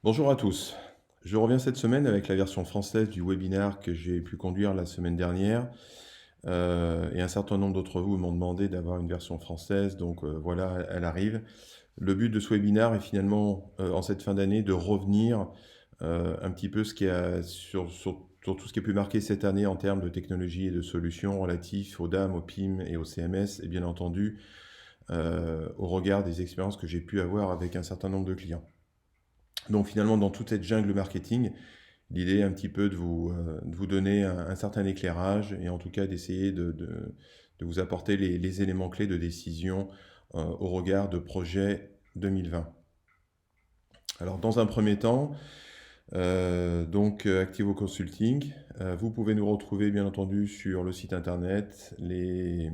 Bonjour à tous. Je reviens cette semaine avec la version française du webinaire que j'ai pu conduire la semaine dernière. Et un certain nombre d'entre vous m'ont demandé d'avoir une version française, donc voilà, elle arrive. Le but de ce webinaire est finalement, en cette fin d'année, de revenir un petit peu sur tout ce qui a pu marquer cette année en termes de technologie et de solutions relatifs aux DAM, aux PIM et au CMS, et bien entendu au regard des expériences que j'ai pu avoir avec un certain nombre de clients. Donc finalement, dans toute cette jungle marketing, l'idée est un petit peu de vous donner un certain éclairage et en tout cas d'essayer de vous apporter les éléments clés de décision au regard de projet 2020. Alors dans un premier temps, Activo Consulting, vous pouvez nous retrouver bien entendu sur le site internet, les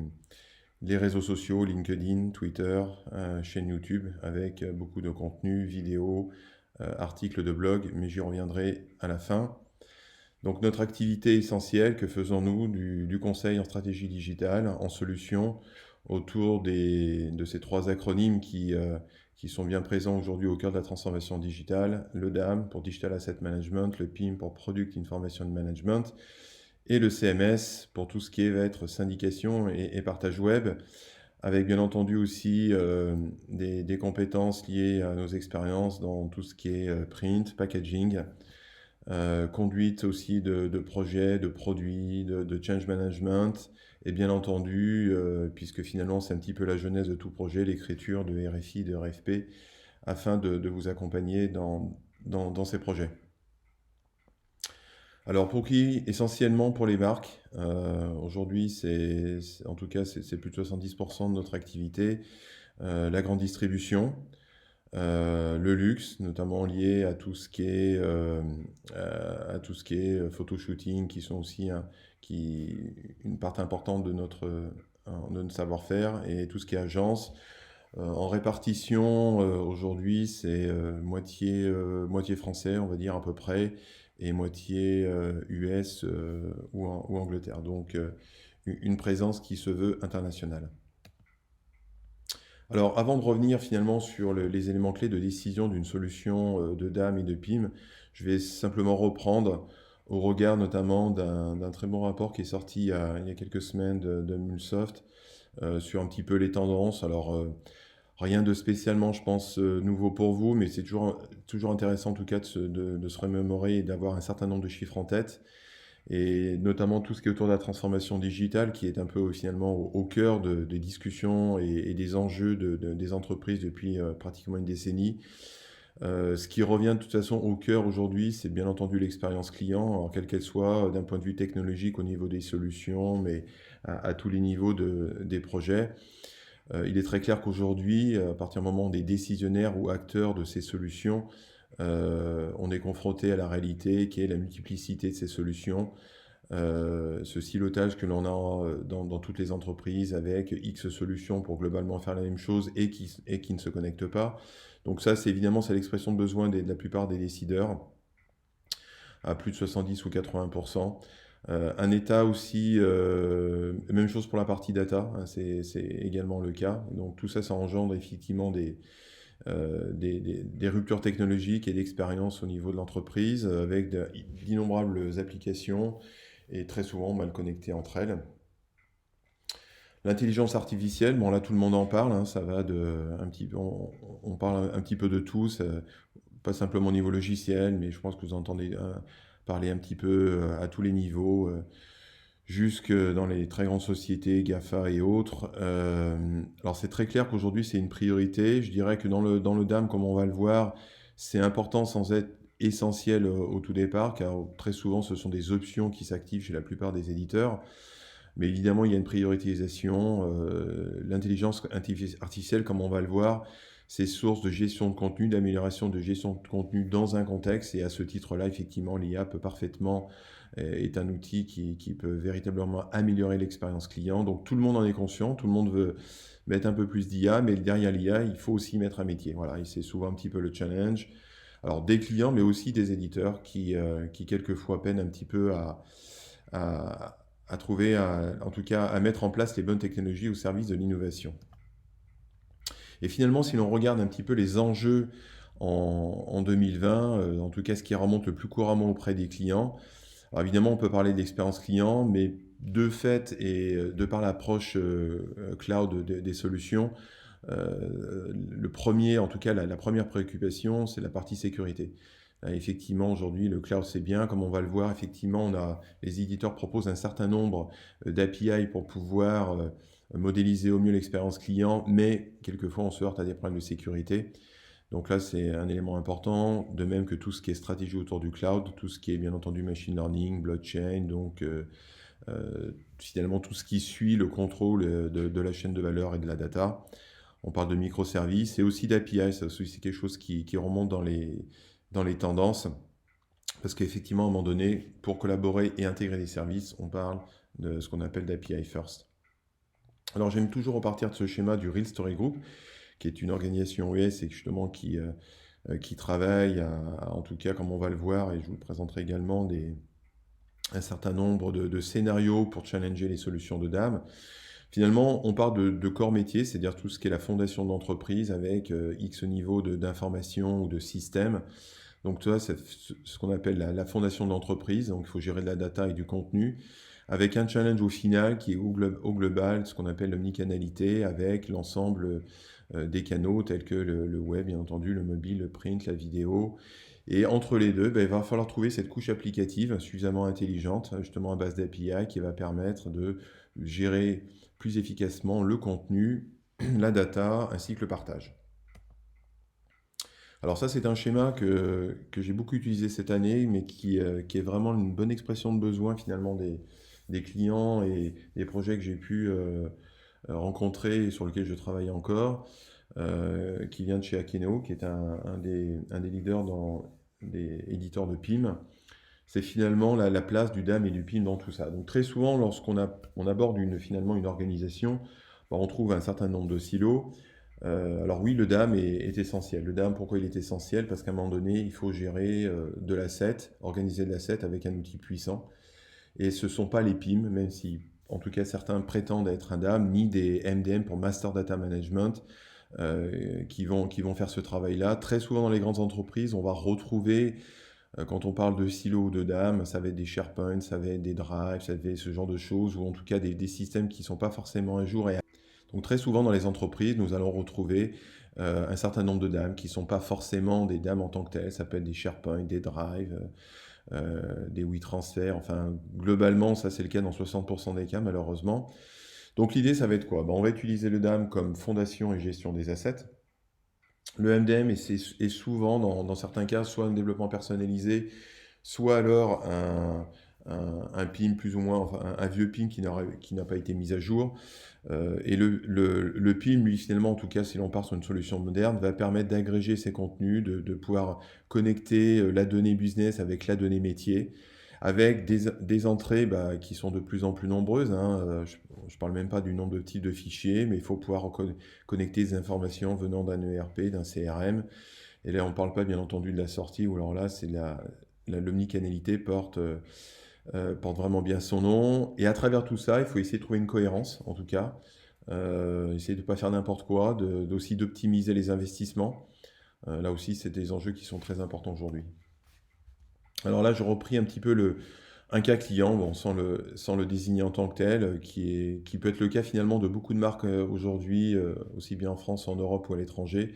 réseaux sociaux, LinkedIn, Twitter, chaîne YouTube avec beaucoup de contenu, vidéos, articles de blog, mais j'y reviendrai à la fin. Donc notre activité essentielle, que faisons-nous du conseil en stratégie digitale, en solution, autour de ces trois acronymes qui sont bien présents aujourd'hui au cœur de la transformation digitale, le DAM pour Digital Asset Management, le PIM pour Product Information Management, et le CMS pour tout ce qui va être syndication et partage web, avec bien entendu aussi des compétences liées à nos expériences dans tout ce qui est print, packaging, conduite aussi de projets, de produits, de change management, et bien entendu, puisque finalement c'est un petit peu la genèse de tout projet, l'écriture de RFI, de RFP, afin de vous accompagner dans ces projets. Alors pour qui? Essentiellement pour les marques. Aujourd'hui, en tout cas, c'est plus de 70% de notre activité. La grande distribution, le luxe, notamment lié à tout ce qui est, photo shooting, qui sont aussi une part importante de notre savoir-faire, et tout ce qui est agence. En répartition, aujourd'hui, c'est moitié français, on va dire à peu près, et moitié US ou Angleterre. Donc une présence qui se veut internationale. Alors, avant de revenir finalement sur les éléments clés de décision d'une solution de DAM et de PIM, je vais simplement reprendre au regard notamment d'un très bon rapport qui est sorti il y a quelques semaines de Mulsoft sur un petit peu les tendances. Alors, rien de spécialement, je pense, nouveau pour vous, mais c'est toujours intéressant en tout cas de se remémorer et d'avoir un certain nombre de chiffres en tête, et notamment tout ce qui est autour de la transformation digitale, qui est un peu finalement au cœur des discussions et des enjeux des entreprises depuis pratiquement une décennie. Ce qui revient de toute façon au cœur aujourd'hui, c'est bien entendu l'expérience client, alors quelle qu'elle soit, d'un point de vue technologique au niveau des solutions, mais à tous les niveaux des projets. Il est très clair qu'aujourd'hui, à partir du moment des décisionnaires ou acteurs de ces solutions, on est confronté à la réalité qui est la multiplicité de ces solutions, ce silotage que l'on a dans toutes les entreprises avec X solutions pour globalement faire la même chose et qui ne se connectent pas. Donc ça, c'est l'expression de besoin de la plupart des décideurs, à plus de 70 ou 80%. Un état aussi, même chose pour la partie data, hein, c'est également le cas. Donc tout ça, ça engendre effectivement des ruptures technologiques et d'expérience au niveau de l'entreprise, avec d'innombrables applications et très souvent mal connectées entre elles. L'intelligence artificielle, bon là tout le monde en parle, hein, ça va on parle un petit peu de tout, pas simplement au niveau logiciel, mais je pense que vous entendez parler un petit peu à tous les niveaux, jusque dans les très grandes sociétés, GAFA et autres. Alors c'est très clair qu'aujourd'hui c'est une priorité. Je dirais que dans le DAM, comme on va le voir, c'est important sans être essentiel au tout départ, car très souvent ce sont des options qui s'activent chez la plupart des éditeurs. Mais évidemment, il y a une priorisation. L'intelligence artificielle, comme on va le voir, c'est source de gestion de contenu, d'amélioration de gestion de contenu dans un contexte. Et à ce titre-là, effectivement, l'IA peut parfaitement est un outil qui peut véritablement améliorer l'expérience client. Donc tout le monde en est conscient, tout le monde veut mettre un peu plus d'IA, mais derrière l'IA, il faut aussi mettre un métier. Voilà, et c'est souvent un petit peu le challenge. Alors des clients, mais aussi des éditeurs qui quelquefois peinent un petit peu à trouver, en tout cas à mettre en place les bonnes technologies au service de l'innovation. Et finalement, si l'on regarde un petit peu les enjeux en 2020, en tout cas ce qui remonte le plus couramment auprès des clients. Alors évidemment, on peut parler de l'expérience client, mais de fait et de par l'approche cloud des solutions, le premier, en tout cas la première préoccupation, c'est la partie sécurité. Effectivement, aujourd'hui, le cloud, c'est bien. Comme on va le voir, effectivement, les éditeurs proposent un certain nombre d'API pour pouvoir modéliser au mieux l'expérience client, mais quelquefois, on se heurte à des problèmes de sécurité. Donc là, c'est un élément important, de même que tout ce qui est stratégie autour du cloud, tout ce qui est bien entendu machine learning, blockchain, donc finalement tout ce qui suit le contrôle de la chaîne de valeur et de la data. On parle de microservices et aussi d'API, ça aussi c'est quelque chose qui remonte dans les tendances, parce qu'effectivement, à un moment donné, pour collaborer et intégrer des services, on parle de ce qu'on appelle d'API first. Alors j'aime toujours repartir de ce schéma du Real Story Group, qui est une organisation US et justement qui travaille, en tout cas comme on va le voir, et je vous le présenterai également, un certain nombre de scénarios pour challenger les solutions de DAM. Finalement, on part de corps métier, c'est-à-dire tout ce qui est la fondation de l'entreprise avec X niveau d'information ou de système. Donc ça, c'est ce qu'on appelle la fondation de l'entreprise. Donc il faut gérer de la data et du contenu, avec un challenge au final qui est au global, ce qu'on appelle l'omnicanalité, avec l'ensemble des canaux tels que le web, bien entendu, le mobile, le print, la vidéo. Et entre les deux, ben, il va falloir trouver cette couche applicative suffisamment intelligente, justement à base d'API, qui va permettre de gérer plus efficacement le contenu, la data, ainsi que le partage. Alors ça, c'est un schéma que j'ai beaucoup utilisé cette année, mais qui est vraiment une bonne expression de besoin finalement des clients et des projets que j'ai pu rencontrer et sur lesquels je travaille encore, qui vient de chez Akeneo, qui est un des leaders des éditeurs de PIM. C'est finalement la place du DAM et du PIM dans tout ça. Donc très souvent, on aborde finalement une organisation, on trouve un certain nombre de silos. Alors oui, le DAM est essentiel. Le DAM, pourquoi il est essentiel? Parce qu'à un moment donné, il faut gérer de l'asset, organiser de l'asset avec un outil puissant. Et ce ne sont pas les PIM, même si en tout cas certains prétendent être un DAM, ni des MDM pour Master Data Management, qui vont faire ce travail-là. Très souvent dans les grandes entreprises, on va retrouver, quand on parle de silos ou de DAM, ça va être des SharePoint, ça va être des Drive, ça va être ce genre de choses, ou en tout cas des systèmes qui ne sont pas forcément à jour. Donc très souvent dans les entreprises, nous allons retrouver un certain nombre de DAM qui ne sont pas forcément des DAM en tant que telles, ça peut être des SharePoint, des Drive, des WeTransfer, enfin globalement ça c'est le cas dans 60% des cas malheureusement. Donc l'idée ça va être quoi? On va utiliser le DAM comme fondation et gestion des assets. Le MDM est souvent dans certains cas soit un développement personnalisé, soit alors un PIM plus ou moins, enfin un vieux PIM qui n'a pas été mis à jour. Et le PIM, lui, finalement, en tout cas, si l'on part sur une solution moderne, va permettre d'agréger ces contenus, de pouvoir connecter la donnée business avec la donnée métier, avec des entrées qui sont de plus en plus nombreuses, hein. Je ne parle même pas du nombre de types de fichiers, mais il faut pouvoir connecter des informations venant d'un ERP, d'un CRM. Et là, on ne parle pas, bien entendu, de la sortie, ou alors là, c'est l'omnicanalité porte vraiment bien son nom. Et à travers tout ça, il faut essayer de trouver une cohérence, en tout cas. Essayer de ne pas faire n'importe quoi, aussi d'optimiser les investissements. Là aussi, c'est des enjeux qui sont très importants aujourd'hui. Alors là, je repris un petit peu un cas client, sans le désigner en tant que tel, qui peut être le cas finalement de beaucoup de marques aujourd'hui, aussi bien en France, en Europe ou à l'étranger,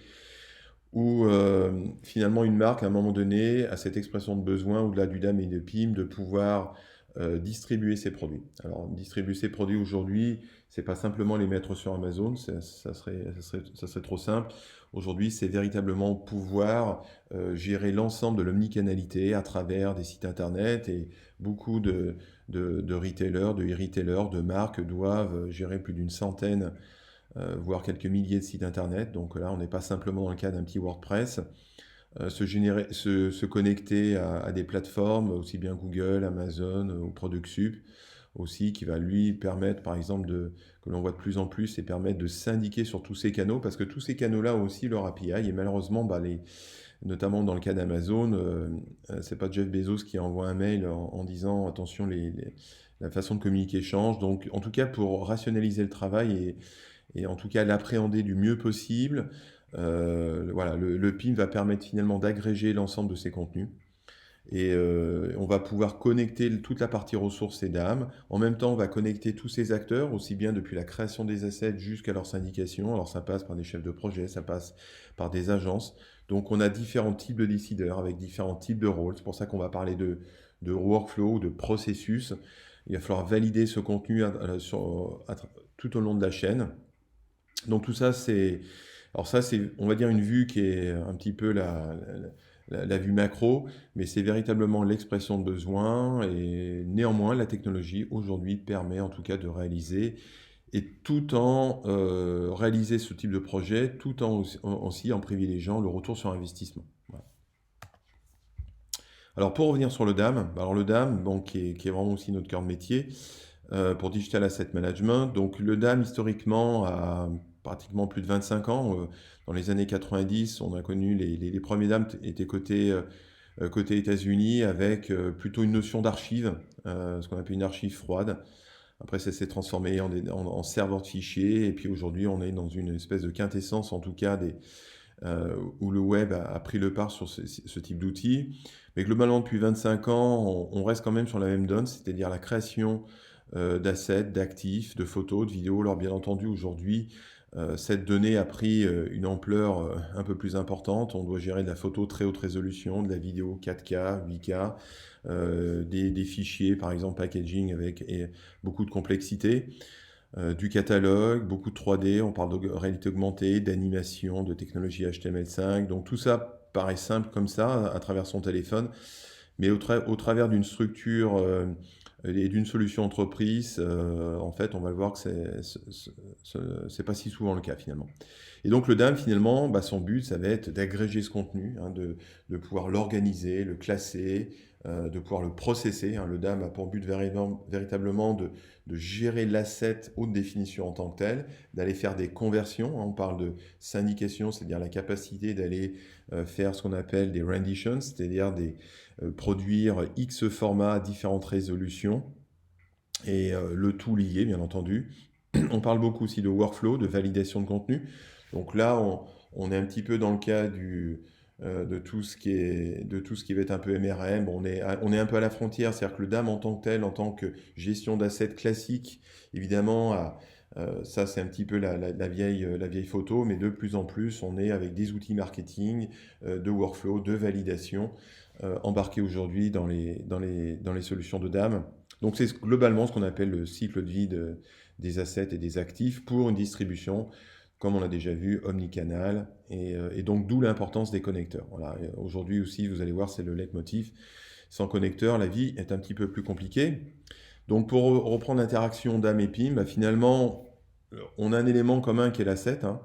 où finalement une marque, à un moment donné, a cette expression de besoin, au-delà du DAM et de PIM, de pouvoir distribuer ses produits. Alors, distribuer ses produits aujourd'hui, c'est pas simplement les mettre sur Amazon, ça serait trop simple. Aujourd'hui, c'est véritablement pouvoir gérer l'ensemble de l'omnicanalité à travers des sites internet, et beaucoup de retailers, de e-retailers, de marques doivent gérer plus d'une centaine voire quelques milliers de sites internet. Donc là, on n'est pas simplement dans le cas d'un petit WordPress. Se connecter à des plateformes, aussi bien Google, Amazon ou ProductSup, aussi, qui va lui permettre, par exemple, que l'on voit de plus en plus, et permettre de syndiquer sur tous ces canaux, parce que tous ces canaux-là ont aussi leur API, et malheureusement, notamment dans le cas d'Amazon, c'est pas Jeff Bezos qui envoie un mail en disant attention, la façon de communiquer change. Donc, en tout cas, pour rationaliser le travail et en tout cas l'appréhender du mieux possible, Voilà, le PIM va permettre finalement d'agréger l'ensemble de ces contenus. Et on va pouvoir connecter toute la partie ressources et DAM. En même temps, on va connecter tous ces acteurs, aussi bien depuis la création des assets jusqu'à leur syndication. Alors ça passe par des chefs de projet, ça passe par des agences. Donc on a différents types de décideurs avec différents types de rôles. C'est pour ça qu'on va parler de workflow, de processus. Il va falloir valider ce contenu tout au long de la chaîne. Donc tout ça, alors ça, c'est, on va dire, une vue qui est un petit peu la vue macro, mais c'est véritablement l'expression de besoin. Et néanmoins, la technologie aujourd'hui permet en tout cas de réaliser, et tout en réaliser ce type de projet, tout aussi en privilégiant le retour sur investissement. Voilà. Alors pour revenir sur le DAM, alors le DAM, bon, qui est vraiment aussi notre cœur de métier, pour Digital Asset Management. Donc le DAM, historiquement, a pratiquement plus de 25 ans. Dans les années 90, on a connu les premiers DAM étaient côté États-Unis avec plutôt une notion d'archive, ce qu'on appelle une archive froide. Après, ça s'est transformé en serveur de fichiers. Et puis aujourd'hui, on est dans une espèce de quintessence, en tout cas, où le web a pris le pas sur ce type d'outils. Mais globalement, depuis 25 ans, on reste quand même sur la même donne, c'est-à-dire la création d'assets, d'actifs, de photos, de vidéos. Alors bien entendu, aujourd'hui, cette donnée a pris une ampleur un peu plus importante. On doit gérer de la photo très haute résolution, de la vidéo 4K, 8K, des fichiers, par exemple, packaging avec beaucoup de complexité, du catalogue, beaucoup de 3D, on parle de réalité augmentée, d'animation, de technologie HTML5. Donc tout ça paraît simple comme ça, à travers son téléphone, mais au travers d'une structure et d'une solution entreprise, en fait, on va le voir que c'est pas si souvent le cas finalement. Et donc le DAM, finalement, bah, son but, ça va être d'agréger ce contenu, hein, de pouvoir l'organiser, le classer, de pouvoir le processer. Hein. Le DAM a pour but véritablement de gérer l'asset haute définition en tant que tel, d'aller faire des conversions. Hein. On parle de syndication, c'est-à-dire la capacité d'aller faire ce qu'on appelle des renditions, c'est-à-dire produire X formats à différentes résolutions, et le tout lié, bien entendu. On parle beaucoup aussi de workflow, de validation de contenu. Donc là, on est un petit peu dans le cas de tout ce qui va être un peu MRM. On est un peu à la frontière, c'est-à-dire que le DAM en tant que tel, en tant que gestion d'assets classique, évidemment, ça c'est un petit peu la vieille photo, mais de plus en plus, on est avec des outils marketing, de workflow, de validation, embarqués aujourd'hui dans les solutions de DAM. Donc c'est globalement ce qu'on appelle le cycle de vie des assets et des actifs pour une distribution, comme on l'a déjà vu, omnicanal, et donc d'où l'importance des connecteurs. Voilà. Aujourd'hui aussi, vous allez voir, c'est le leitmotiv. Sans connecteur, la vie est un petit peu plus compliquée. Donc pour reprendre l'interaction DAM et PIM, bah, finalement, on a un élément commun qui est l'asset. Hein.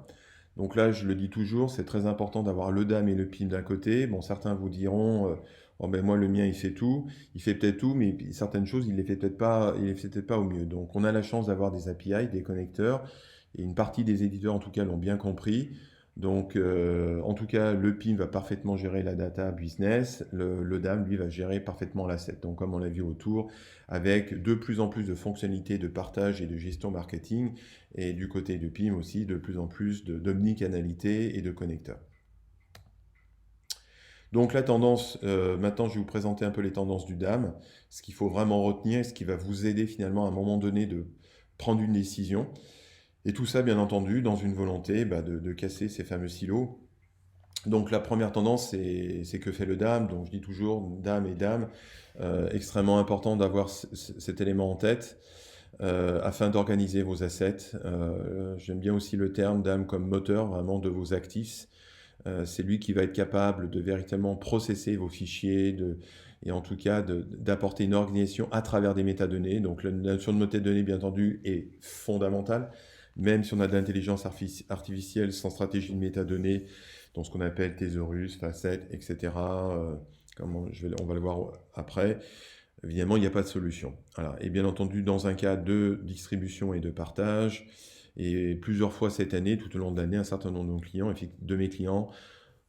Donc là, je le dis toujours, c'est très important d'avoir le DAM et le PIM d'un côté. Bon, certains vous diront, oh ben moi le mien il fait tout, il fait peut-être tout, mais certaines choses il les fait peut-être pas, il les fait peut-être pas au mieux. Donc on a la chance d'avoir des API, des connecteurs, et une partie des éditeurs en tout cas l'ont bien compris. Donc en tout cas le PIM va parfaitement gérer la data business, le DAM lui va gérer parfaitement l'asset. Donc comme on l'a vu autour, avec de plus en plus de fonctionnalités de partage et de gestion marketing, et du côté du PIM aussi de plus en plus d'omnicanalité et de connecteurs. Donc la tendance, maintenant je vais vous présenter un peu les tendances du DAM, ce qu'il faut vraiment retenir, ce qui va vous aider finalement à un moment donné de prendre une décision. Et tout ça bien entendu dans une volonté de casser ces fameux silos. Donc la première tendance, c'est que fait le DAM. Donc je dis toujours DAM et DAM, extrêmement important d'avoir cet élément en tête. Afin d'organiser vos assets. J'aime bien aussi le terme DAM comme moteur vraiment de vos actifs. C'est lui qui va être capable de véritablement processer vos fichiers et en tout cas d'apporter une organisation à travers des métadonnées. Donc la notion de métadonnées, bien entendu, est fondamentale. Même si on a de l'intelligence artificielle sans stratégie de métadonnées, dans ce qu'on appelle Thesaurus, Facet, etc., on va le voir après, évidemment, il n'y a pas de solution. Voilà. Et bien entendu, dans un cas de distribution et de partage, et plusieurs fois cette année, tout au long de l'année, un certain nombre de mes clients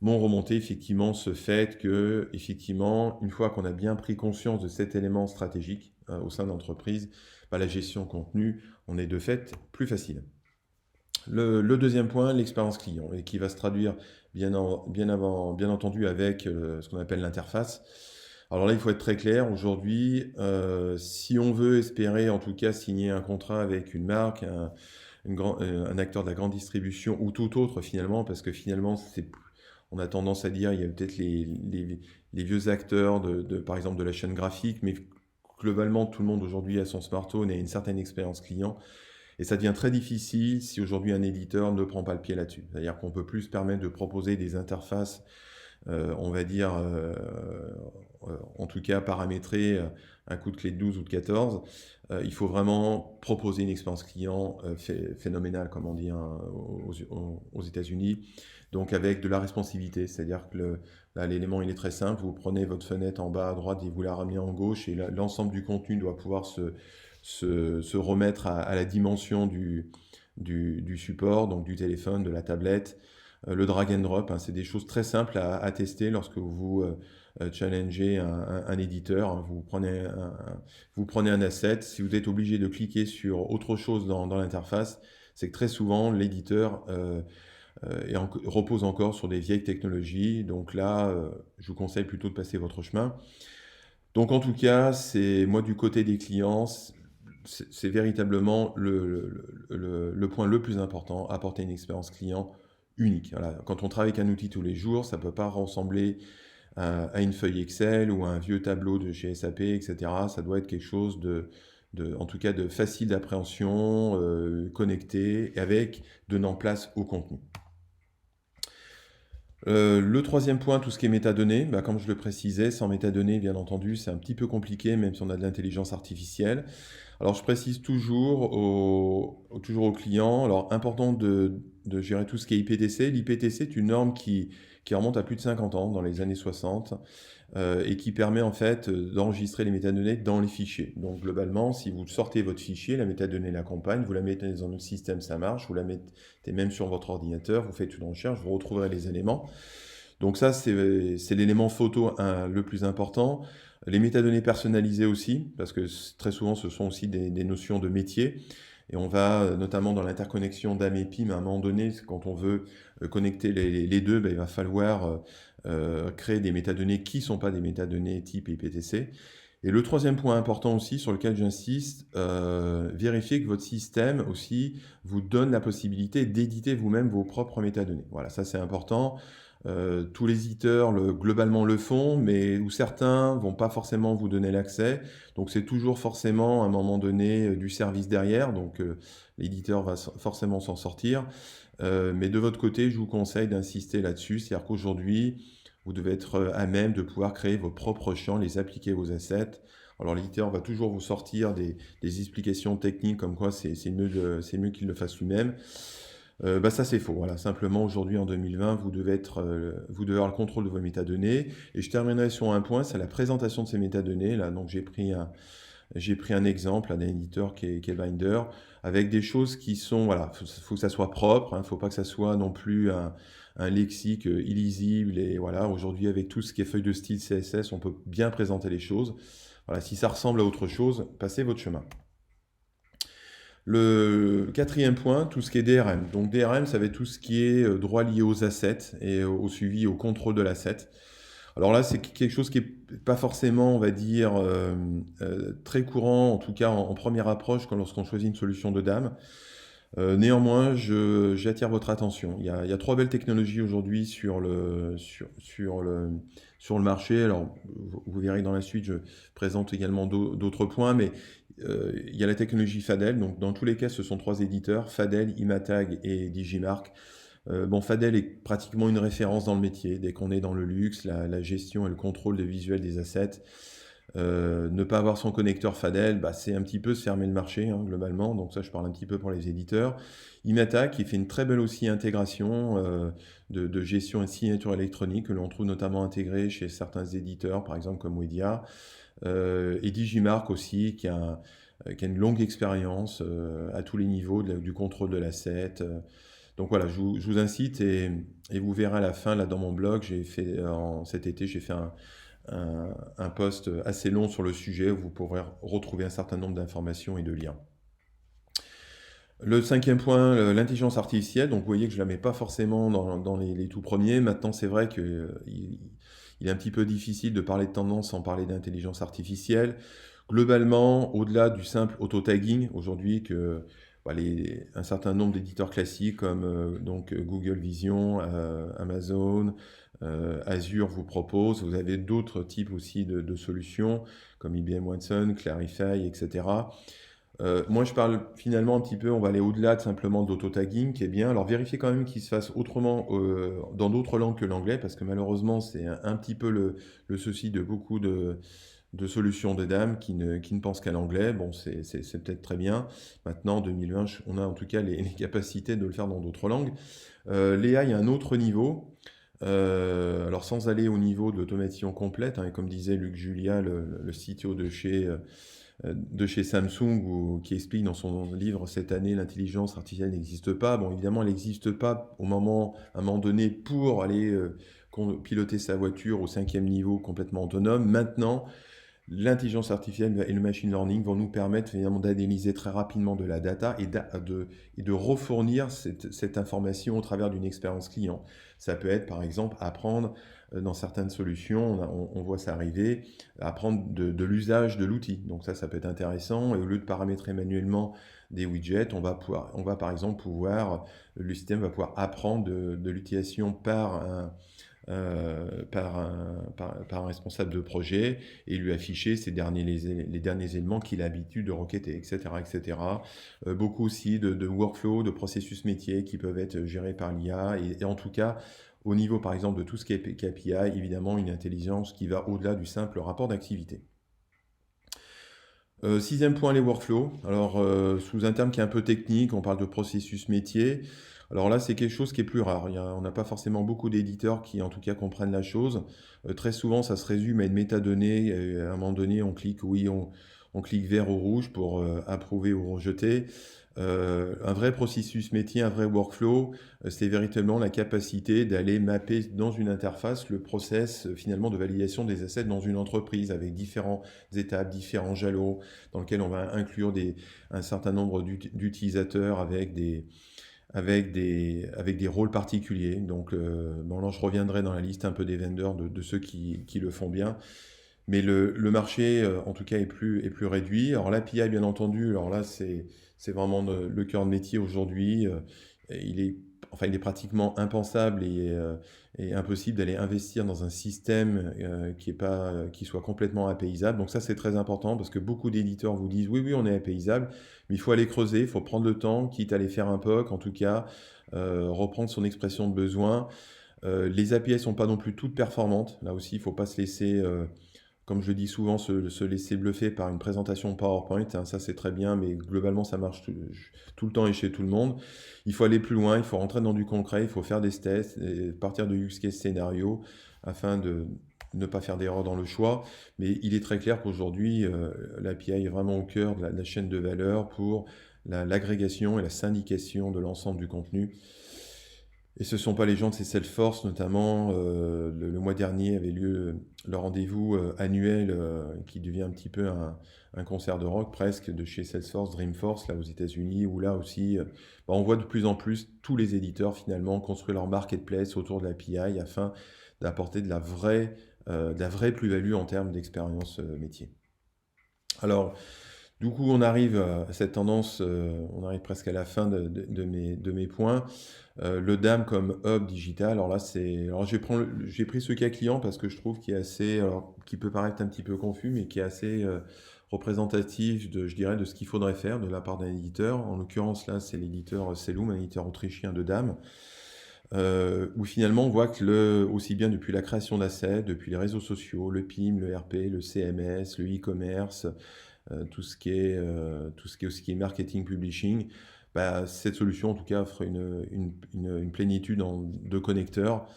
m'ont remonté effectivement ce fait que, effectivement, une fois qu'on a bien pris conscience de cet élément stratégique au sein de l'entreprise, la gestion contenu, on est de fait plus facile. Le deuxième point, l'expérience client, et qui va se traduire bien entendu avec ce qu'on appelle l'interface. Alors là, il faut être très clair. Aujourd'hui, si on veut espérer, en tout cas, signer un contrat avec une marque, un acteur de la grande distribution ou tout autre finalement, parce que finalement, on a tendance à dire, il y a peut-être les vieux acteurs par exemple, de la chaîne graphique, mais globalement, tout le monde aujourd'hui a son smartphone et a une certaine expérience client. Et ça devient très difficile si aujourd'hui un éditeur ne prend pas le pied là-dessus. C'est-à-dire qu'on peut plus se permettre de proposer des interfaces, on va dire, en tout cas paramétrées, un coup de clé de 12 ou de 14. Il faut vraiment proposer une expérience client phénoménale, comme on dit hein, aux États-Unis, donc avec de la responsivité. C'est-à-dire que là, l'élément, il est très simple. Vous prenez votre fenêtre en bas à droite et vous la ramenez en gauche, et l'ensemble du contenu doit pouvoir se remettre à la dimension du support, donc du téléphone, de la tablette. Le drag and drop, hein, c'est des choses très simples à tester lorsque vous challengez un éditeur. Hein. Vous prenez un asset. Si vous êtes obligé de cliquer sur autre chose dans l'interface, c'est que très souvent l'éditeur repose encore sur des vieilles technologies. Donc là, je vous conseille plutôt de passer votre chemin. Donc en tout cas, c'est moi du côté des clients, c'est véritablement le point le plus important, apporter une expérience client unique. Voilà. Quand on travaille avec un outil tous les jours, ça ne peut pas ressembler à une feuille Excel ou à un vieux tableau de chez SAP, etc. Ça doit être quelque chose en tout cas de facile d'appréhension, connecté, avec donnant place au contenu. Le troisième point, tout ce qui est métadonnées, bah, comme je le précisais, sans métadonnées, bien entendu, c'est un petit peu compliqué, même si on a de l'intelligence artificielle. Alors, je précise toujours aux clients, alors important de gérer tout ce qui est IPTC. L'IPTC est une norme qui remonte à plus de 50 ans, dans les années 60, et qui permet en fait d'enregistrer les métadonnées dans les fichiers. Donc globalement, si vous sortez votre fichier, la métadonnée l'accompagne, vous la mettez dans notre système, ça marche, vous la mettez même sur votre ordinateur, vous faites une recherche, vous retrouverez les éléments. Donc ça, c'est l'élément photo le plus important. Les métadonnées personnalisées aussi, parce que très souvent, ce sont aussi des notions de métier. Et on va, notamment dans l'interconnexion DAM et PIM, à un moment donné, quand on veut connecter les deux, ben, il va falloir créer des métadonnées qui ne sont pas des métadonnées type IPTC. Et le troisième point important aussi, sur lequel j'insiste, vérifiez que votre système aussi vous donne la possibilité d'éditer vous-même vos propres métadonnées. Voilà, ça c'est important. Tous les éditeurs globalement le font, mais où certains vont pas forcément vous donner l'accès. Donc c'est toujours forcément à un moment donné du service derrière, donc l'éditeur va forcément s'en sortir. Mais de votre côté, je vous conseille d'insister là-dessus, c'est-à-dire qu'aujourd'hui, vous devez être à même de pouvoir créer vos propres champs, les appliquer à vos assets. Alors l'éditeur va toujours vous sortir des explications techniques comme quoi c'est mieux qu'il le fasse lui-même. Ça c'est faux. Voilà. Simplement aujourd'hui en 2020, vous devez avoir le contrôle de vos métadonnées. Et je terminerai sur un point, c'est la présentation de ces métadonnées. Là, donc j'ai pris un exemple d'un éditeur qui est Binder, avec des choses qui sont, voilà, faut que ça soit propre, hein, faut pas que ça soit non plus un lexique illisible. Et voilà, aujourd'hui avec tout ce qui est feuille de style CSS, on peut bien présenter les choses. Voilà, si ça ressemble à autre chose, passez votre chemin. Le quatrième point, tout ce qui est DRM. Donc DRM, ça va être tout ce qui est droit lié aux assets et au suivi, au contrôle de l'asset. Alors là, c'est quelque chose qui n'est pas forcément, on va dire, très courant, en tout cas en première approche, lorsqu'on choisit une solution de DAM. Néanmoins, j'attire votre attention. Il y a trois belles technologies aujourd'hui sur le marché. Alors, vous verrez dans la suite, je présente également d'autres points, mais il y a la technologie Fadel. Donc, dans tous les cas, ce sont trois éditeurs, Fadel, Imatag et Digimarc. Fadel est pratiquement une référence dans le métier. Dès qu'on est dans le luxe, la gestion et le contrôle des visuels des assets, ne pas avoir son connecteur Fadel, c'est un petit peu se fermer le marché, hein, globalement. Donc ça, je parle un petit peu pour les éditeurs. Imatag, qui fait une très belle aussi intégration de gestion et de signature électronique, que l'on trouve notamment intégrée chez certains éditeurs, par exemple comme Wedia. Et Digimarc aussi, qui a une longue expérience à tous les niveaux du contrôle de l'asset. Donc voilà, je vous incite et vous verrez à la fin, là dans mon blog, cet été, j'ai fait un post assez long sur le sujet où vous pourrez retrouver un certain nombre d'informations et de liens. Le cinquième point, l'intelligence artificielle. Donc, vous voyez que je ne la mets pas forcément dans les tout premiers. Maintenant, c'est vrai qu'il est un petit peu difficile de parler de tendance sans parler d'intelligence artificielle. Globalement, au-delà du simple auto-tagging, aujourd'hui, un certain nombre d'éditeurs classiques comme Google Vision, Amazon, Azure vous proposent, vous avez d'autres types aussi de solutions comme IBM Watson, Clarify, etc. Moi, je parle finalement un petit peu, on va aller au-delà de simplement de l'auto-tagging, qui est bien. Alors, vérifiez quand même qu'il se fasse autrement dans d'autres langues que l'anglais, parce que malheureusement, c'est un petit peu le souci de beaucoup de solutions de dames qui ne pensent qu'à l'anglais. Bon, c'est peut-être très bien. Maintenant, en 2020, on a en tout cas les capacités de le faire dans d'autres langues. L'AI, il y a un autre niveau. Alors, sans aller au niveau de l'automation complète, hein, et comme disait Luc Julia, le CTO de chez Samsung, qui explique dans son livre cette année l'intelligence artificielle n'existe pas. Bon, évidemment, elle n'existe pas à un moment donné pour aller piloter sa voiture au cinquième niveau complètement autonome. Maintenant, l'intelligence artificielle et le machine learning vont nous permettre finalement d'analyser très rapidement de la data et de refournir cette information au travers d'une expérience client. Ça peut être par exemple apprendre dans certaines solutions, on voit ça arriver, apprendre de l'usage de l'outil. Donc ça peut être intéressant. Et au lieu de paramétrer manuellement des widgets, on va par exemple le système va pouvoir apprendre de l'utilisation par un responsable de projet et lui afficher les derniers éléments qu'il a l'habitude de requêter, etc. etc. Beaucoup aussi de workflows, de processus métiers qui peuvent être gérés par l'IA et en tout cas, au niveau par exemple de tout ce qui est KPI, évidemment une intelligence qui va au-delà du simple rapport d'activité. Sixième point, les workflows. Alors, sous un terme qui est un peu technique, on parle de processus métier. Alors là, c'est quelque chose qui est plus rare. On n'a pas forcément beaucoup d'éditeurs qui, en tout cas, comprennent la chose. Très souvent, ça se résume à une métadonnée. Et à un moment donné, on clique oui, on clique vert ou rouge pour approuver ou rejeter. Un vrai processus métier, un vrai workflow, c'est véritablement la capacité d'aller mapper dans une interface le process finalement de validation des assets dans une entreprise avec différentes étapes, différents jalons dans lesquels on va inclure un certain nombre d'utilisateurs avec des rôles particuliers. Donc, bon, là, je reviendrai dans la liste un peu des vendors de ceux qui le font bien. Mais le marché, en tout cas, est plus réduit. Alors l'API, bien entendu, alors là, c'est vraiment le cœur de métier aujourd'hui. Il est pratiquement impensable et impossible d'aller investir dans un système qui soit complètement apaisable. Donc ça, c'est très important parce que beaucoup d'éditeurs vous disent, oui, oui, on est apaisable, mais il faut aller creuser, il faut prendre le temps, quitte à aller faire un POC, en tout cas, reprendre son expression de besoin. Les API ne sont pas non plus toutes performantes. Là aussi, il ne faut pas se laisser comme je le dis souvent, se laisser bluffer par une présentation PowerPoint, hein, ça c'est très bien, mais globalement ça marche tout le temps et chez tout le monde. Il faut aller plus loin, il faut rentrer dans du concret, il faut faire des tests, et partir de use case scénario afin de ne pas faire d'erreur dans le choix. Mais il est très clair qu'aujourd'hui, l'API est vraiment au cœur de la chaîne de valeur pour l'agrégation et la syndication de l'ensemble du contenu. Et ce ne sont pas les gens de ces Salesforce, notamment le mois dernier avait lieu le rendez-vous annuel qui devient un petit peu un concert de rock presque de chez Salesforce, Dreamforce, là aux États-Unis, où là aussi on voit de plus en plus tous les éditeurs finalement construire leur marketplace autour de l'API afin d'apporter de la vraie plus-value en termes d'expérience métier. Alors, du coup, on arrive à cette tendance, on arrive presque à la fin de mes points. Le DAM comme hub digital, alors là, alors j'ai pris ce cas client parce que je trouve qu'il est assez, alors, qui peut paraître un petit peu confus, mais qui est assez représentatif je dirais, de ce qu'il faudrait faire de la part d'un éditeur. En l'occurrence, là, c'est l'éditeur Cellum, un éditeur autrichien de DAM. Où finalement on voit que aussi bien depuis la création d'assets, depuis les réseaux sociaux, le PIM, le RP, le CMS, le e-commerce, tout ce qui est marketing publishing, cette solution en tout cas offre une plénitude de connecteurs.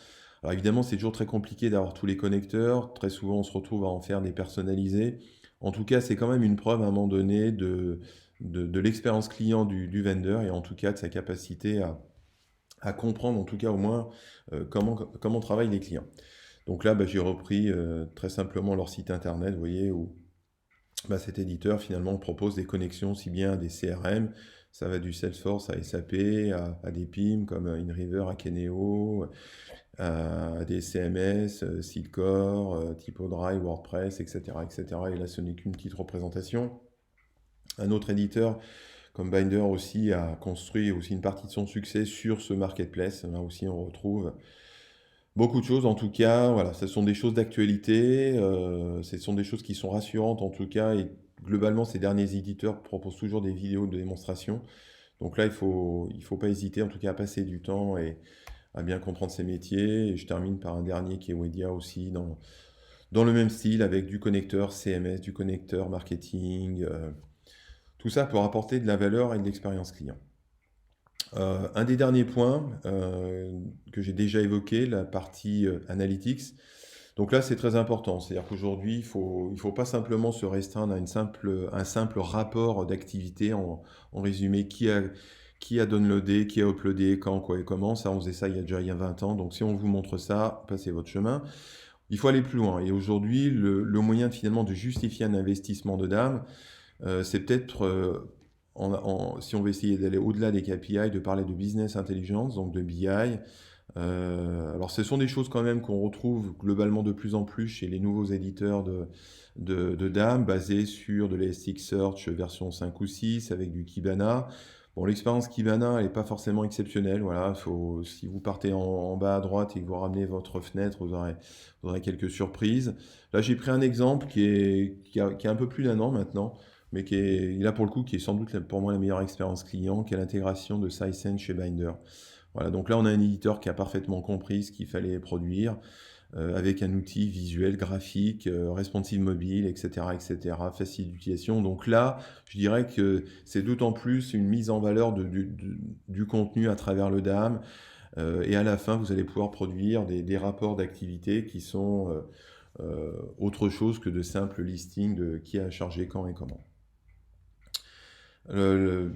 Alors évidemment c'est toujours très compliqué d'avoir tous les connecteurs, très souvent on se retrouve à en faire des personnalisés. En tout cas c'est quand même une preuve à un moment donné de l'expérience client du vendeur et en tout cas de sa capacité à comprendre en tout cas au moins comment travaillent les clients. Donc là j'ai repris très simplement leur site internet, vous voyez, où cet éditeur finalement propose des connexions aussi bien à des CRM, Ça va du Salesforce à SAP, à des PIM comme InRiver, Akeneo, à des CMS, Sitecore, TypoDrive, WordPress, etc., etc. Et là, ce n'est qu'une petite représentation. Un autre éditeur comme Binder aussi a construit aussi une partie de son succès sur ce marketplace. Là aussi, on retrouve beaucoup de choses. En tout cas, voilà, ce sont des choses d'actualité. Ce sont des choses qui sont rassurantes en tout cas. Et globalement, ces derniers éditeurs proposent toujours des vidéos de démonstration. Donc là, il faut pas hésiter en tout cas à passer du temps et à bien comprendre ces métiers. Et je termine par un dernier qui est Wedia aussi, dans le même style, avec du connecteur CMS, du connecteur marketing, tout ça pour apporter de la valeur et de l'expérience client. Un des derniers points que j'ai déjà évoqué, la partie analytics. Donc là, c'est très important. C'est-à-dire qu'aujourd'hui, il faut pas simplement se restreindre à un simple rapport d'activité en résumé qui a downloadé, qui a uploadé, quand, quoi et comment. Ça, on faisait ça il y a 20 ans. Donc si on vous montre ça, passez votre chemin. Il faut aller plus loin. Et aujourd'hui, le moyen finalement de justifier un investissement de dame, c'est peut-être, si on veut essayer d'aller au-delà des KPI, de parler de business intelligence, donc de BI. Alors ce sont des choses quand même qu'on retrouve globalement de plus en plus chez les nouveaux éditeurs de DAM, basés sur de l'Elasticsearch version 5 ou 6, avec du Kibana. Bon, l'expérience Kibana, elle n'est pas forcément exceptionnelle. Voilà, si vous partez en bas à droite et que vous ramenez votre fenêtre, vous aurez quelques surprises. Là, j'ai pris un exemple qui a un peu plus d'un an maintenant, mais là pour le coup, qui est sans doute pour moi la meilleure expérience client, qui est l'intégration de Sisense chez Binder. Voilà, donc là on a un éditeur qui a parfaitement compris ce qu'il fallait produire, avec un outil visuel, graphique, responsive mobile, etc., etc., facile d'utilisation. Donc là, je dirais que c'est d'autant plus une mise en valeur du contenu à travers le DAM, et à la fin, vous allez pouvoir produire des rapports d'activité qui sont autre chose que de simples listings de qui a chargé quand et comment. Le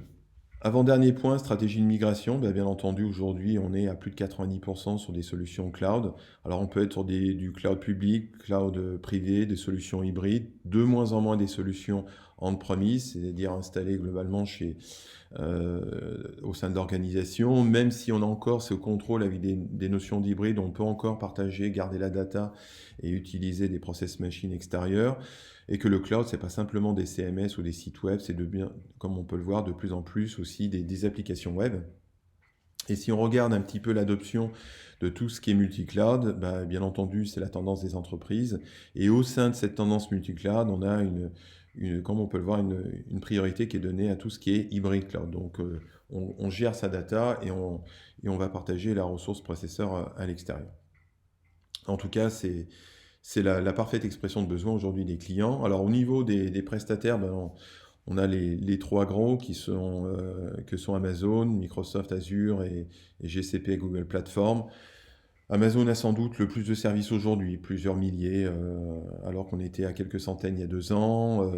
avant-dernier point, stratégie de migration. Bien entendu, aujourd'hui, on est à plus de 90% sur des solutions cloud. Alors, on peut être sur du cloud public, cloud privé, des solutions hybrides, de moins en moins des solutions on-premise, c'est-à-dire installées globalement au sein de l'organisation. Même si on a encore ce contrôle avec des notions d'hybride, on peut encore partager, garder la data et utiliser des process machines extérieures. Et que le cloud, c'est pas simplement des CMS ou des sites web, c'est comme on peut le voir, de plus en plus aussi des applications web. Et si on regarde un petit peu l'adoption de tout ce qui est multi-cloud, bien entendu, c'est la tendance des entreprises. Et au sein de cette tendance multi-cloud, on a comme on peut le voir, une priorité qui est donnée à tout ce qui est hybride cloud. Donc, on gère sa data et on va partager la ressource processeur à l'extérieur. En tout cas, c'est la parfaite expression de besoin aujourd'hui des clients. Alors au niveau des prestataires, on a les trois grands que sont Amazon, Microsoft Azure et GCP Google Platform. Amazon a sans doute le plus de services aujourd'hui, plusieurs milliers, alors qu'on était à quelques centaines il y a 2 ans.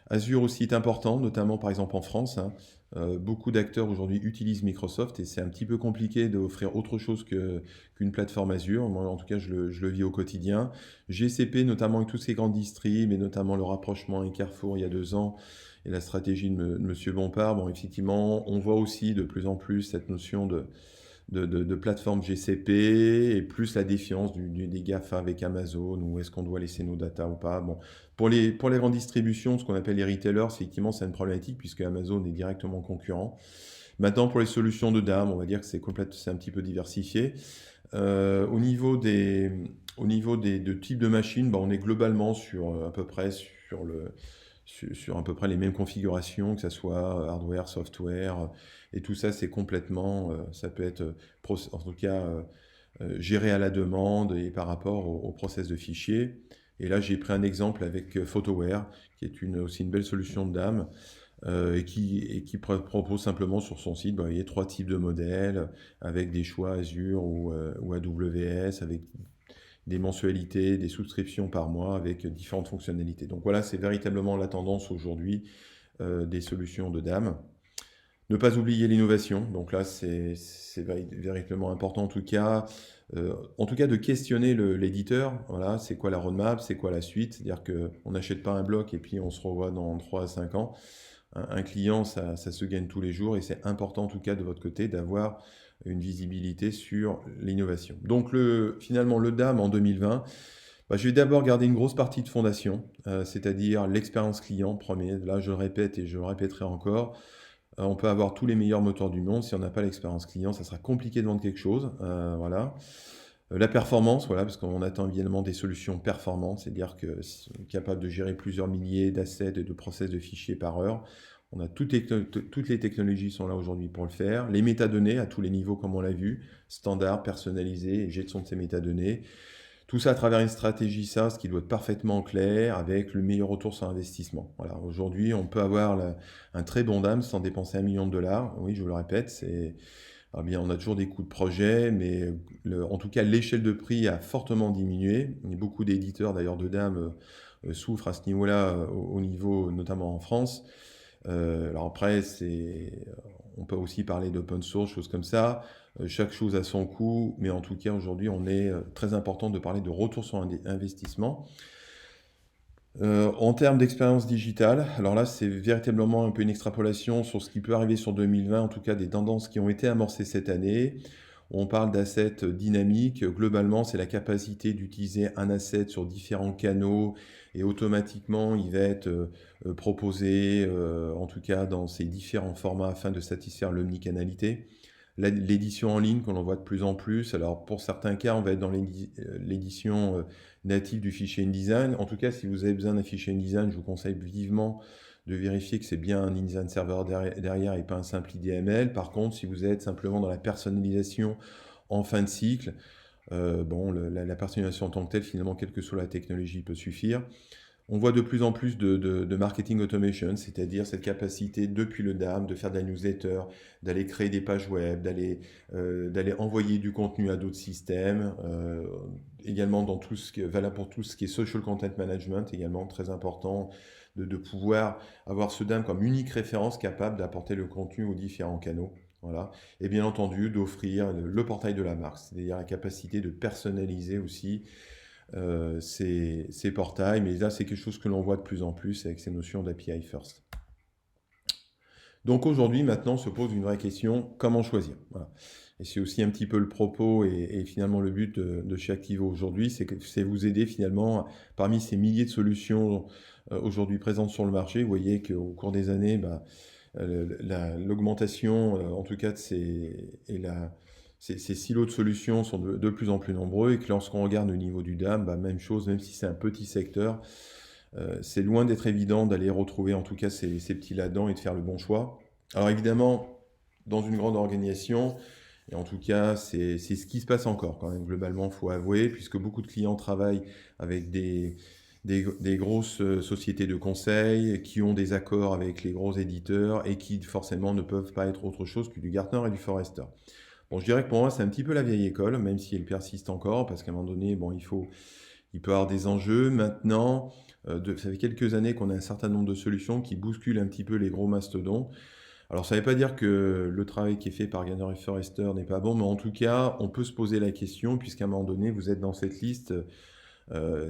Azure aussi est important, notamment par exemple en France, hein. Beaucoup d'acteurs aujourd'hui utilisent Microsoft et c'est un petit peu compliqué d'offrir autre chose qu'une plateforme Azure. Moi, en tout cas, je le vis au quotidien. GCP, notamment avec tous ces grands distribs et notamment le rapprochement avec Carrefour il y a 2 ans et la stratégie de Monsieur Bompard. Bon, effectivement, on voit aussi de plus en plus cette notion de plateforme GCP et plus la défiance des GAFA avec Amazon, où est-ce qu'on doit laisser nos data ou pas. Bon, pour les grandes distributions, ce qu'on appelle les retailers, effectivement, c'est une problématique puisque Amazon est directement concurrent. Maintenant, pour les solutions de DAM, on va dire que c'est un petit peu diversifié. Au niveau de types de machines, on est globalement sur à peu près sur à peu près les mêmes configurations, que ce soit hardware, software, et tout ça, c'est complètement, ça peut être, en tout cas, géré à la demande et par rapport au process de fichier. Et là, j'ai pris un exemple avec PhotoWare, qui est aussi une belle solution de DAM, et qui propose simplement sur son site, il y a 3 types de modèles, avec des choix Azure ou AWS, avec des mensualités, des souscriptions par mois avec différentes fonctionnalités. Donc voilà, c'est véritablement la tendance aujourd'hui des solutions de DAM. Ne pas oublier l'innovation. Donc là, c'est véritablement important en tout cas de questionner l'éditeur. Voilà, c'est quoi la roadmap, c'est quoi la suite. C'est-à-dire qu'on n'achète pas un bloc et puis on se revoit dans 3 à 5 ans. un client, ça se gagne tous les jours et c'est important en tout cas de votre côté d'avoir une visibilité sur l'innovation. Donc finalement, le DAM en 2020, bah, je vais d'abord garder une grosse partie de fondation, c'est-à-dire l'expérience client premier. Là, je le répète et je le répéterai encore. On peut avoir tous les meilleurs moteurs du monde. Si on n'a pas l'expérience client, ça sera compliqué de vendre quelque chose. Voilà. La performance, voilà, parce qu'on attend évidemment des solutions performantes, c'est-à-dire que capable de gérer plusieurs milliers d'assets et de process de fichiers par heure. On a toutes les technologies sont là aujourd'hui pour le faire. Les métadonnées à tous les niveaux, comme on l'a vu, standard, personnalisé, et gestion de ces métadonnées. Tout ça à travers une stratégie SaaS qui doit être parfaitement claire avec le meilleur retour sur investissement. Voilà. Aujourd'hui, on peut avoir un très bon DAM sans dépenser $1 million. Oui, je vous le répète, alors bien, on a toujours des coûts de projet, mais en tout cas, l'échelle de prix a fortement diminué. Et beaucoup d'éditeurs, d'ailleurs, de DAM souffrent à ce niveau-là, au niveau, notamment en France. Alors après, on peut aussi parler d'open source, choses comme ça. Chaque chose a son coût, mais en tout cas, aujourd'hui, on est très important de parler de retour sur investissement. En termes d'expérience digitale, alors là, c'est véritablement un peu une extrapolation sur ce qui peut arriver sur 2020, en tout cas des tendances qui ont été amorcées cette année. On parle d'assets dynamiques. Globalement, c'est la capacité d'utiliser un asset sur différents canaux et automatiquement, il va être proposé, en tout cas dans ces différents formats afin de satisfaire l'omnicanalité. L'édition en ligne, qu'on en voit de plus en plus. Alors, pour certains cas, on va être dans l'édition native du fichier InDesign. En tout cas, si vous avez besoin d'un fichier InDesign, je vous conseille vivement de vérifier que c'est bien un InDesign Server derrière et pas un simple IDML. Par contre, si vous êtes simplement dans la personnalisation en fin de cycle, bon, la personnalisation en tant que telle, finalement, quelle que soit la technologie, peut suffire. On voit de plus en plus de marketing automation, c'est-à-dire cette capacité depuis le DAM de faire de la newsletter, d'aller créer des pages web, d'aller envoyer du contenu à d'autres systèmes, également dans tout ce qui est valable pour tout ce qui est social content management, également très important de pouvoir avoir ce DAM comme unique référence capable d'apporter le contenu aux différents canaux. Voilà. Et bien entendu, d'offrir le portail de la marque, c'est-à-dire la capacité de personnaliser aussi ces portails, mais là c'est quelque chose que l'on voit de plus en plus avec ces notions d'API first. Donc aujourd'hui, maintenant, se pose une vraie question, comment choisir? Voilà. Et c'est aussi un petit peu le propos et finalement le but de chez Activo aujourd'hui, c'est vous aider finalement parmi ces milliers de solutions aujourd'hui présentes sur le marché. Vous voyez qu'au cours des années, l'augmentation, en tout cas, ces silos de solutions sont de plus en plus nombreux et que lorsqu'on regarde au niveau du DAM, même chose, même si c'est un petit secteur, c'est loin d'être évident d'aller retrouver en tout cas ces petits là-dedans et de faire le bon choix. Alors évidemment, dans une grande organisation, et en tout cas, c'est ce qui se passe encore quand même, globalement, il faut avouer, puisque beaucoup de clients travaillent avec des grosses sociétés de conseil qui ont des accords avec les gros éditeurs et qui forcément ne peuvent pas être autre chose que du Gartner et du Forrester. Bon, je dirais que pour moi, c'est un petit peu la vieille école, même si elle persiste encore, parce qu'à un moment donné, bon, il peut y avoir des enjeux. Maintenant, ça fait quelques années qu'on a un certain nombre de solutions qui bousculent un petit peu les gros mastodons. Alors, ça ne veut pas dire que le travail qui est fait par Gartner et Forrester n'est pas bon, mais en tout cas, on peut se poser la question, puisqu'à un moment donné, vous êtes dans cette liste,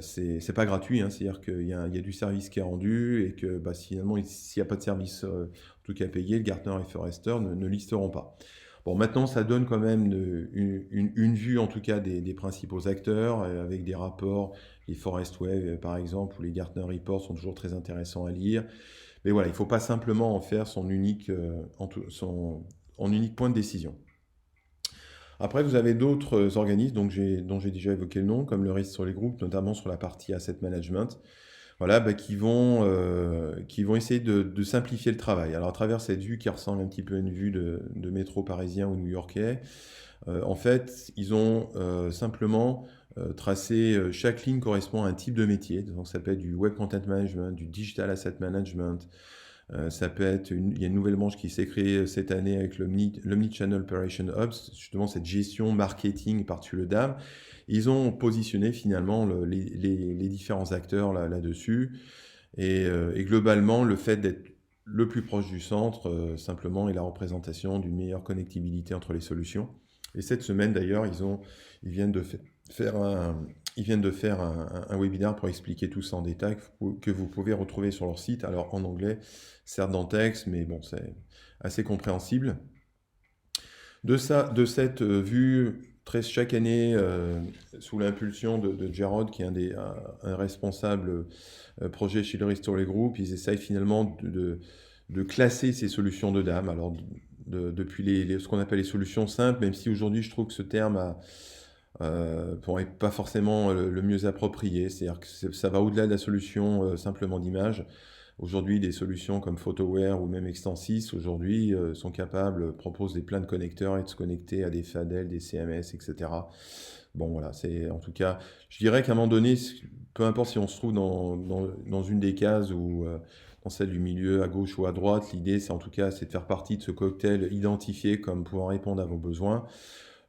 c'est pas gratuit, hein, c'est-à-dire qu'il y a du service qui est rendu et que finalement, s'il n'y a pas de service, en tout cas payé, le Gartner et Forrester ne listeront pas. Bon, maintenant, ça donne quand même une vue, en tout cas, des principaux acteurs, avec des rapports. Les Forest Wave, par exemple, ou les Gartner Reports sont toujours très intéressants à lire. Mais voilà, il ne faut pas simplement en faire son unique point de décision. Après, vous avez d'autres organismes dont j'ai déjà évoqué le nom, comme le risque sur les groupes, notamment sur la partie asset management, voilà, qui vont essayer de simplifier le travail. Alors à travers cette vue qui ressemble un petit peu à une vue de métro parisien ou new-yorkais, en fait, ils ont simplement tracé, chaque ligne correspond à un type de métier. Donc ça peut être du web content management, du digital asset management. Ça peut être il y a une nouvelle branche qui s'est créée cette année avec l'Omnichannel Operation Hubs, justement cette gestion marketing par-dessus le DAM. Ils ont positionné finalement les différents acteurs là-dessus. Et globalement, le fait d'être le plus proche du centre, simplement, est la représentation d'une meilleure connectivité entre les solutions. Et cette semaine, d'ailleurs, ils viennent faire un, ils viennent de faire un webinaire pour expliquer tout ça en détail que vous pouvez retrouver sur leur site. Alors en anglais, certes dans le texte, mais bon, c'est assez compréhensible. De cette vue, chaque année, sous l'impulsion de Jarrod, qui est un responsable projet chez le Restore Group, ils essayent finalement de classer ces solutions de DAM. Alors, depuis ce qu'on appelle les solutions simples, même si aujourd'hui je trouve que ce terme n'est pas forcément le mieux approprié, c'est-à-dire que ça va au-delà de la solution simplement d'image. Aujourd'hui, des solutions comme PhotoWare ou même Extensys aujourd'hui sont capables, proposent plein de connecteurs et de se connecter à des FADEL, des CMS, etc. Bon, voilà, c'est en tout cas, je dirais qu'à un moment donné, peu importe si on se trouve dans une des cases ou dans celle du milieu à gauche ou à droite, l'idée, c'est en tout cas, c'est de faire partie de ce cocktail identifié comme pouvant répondre à vos besoins.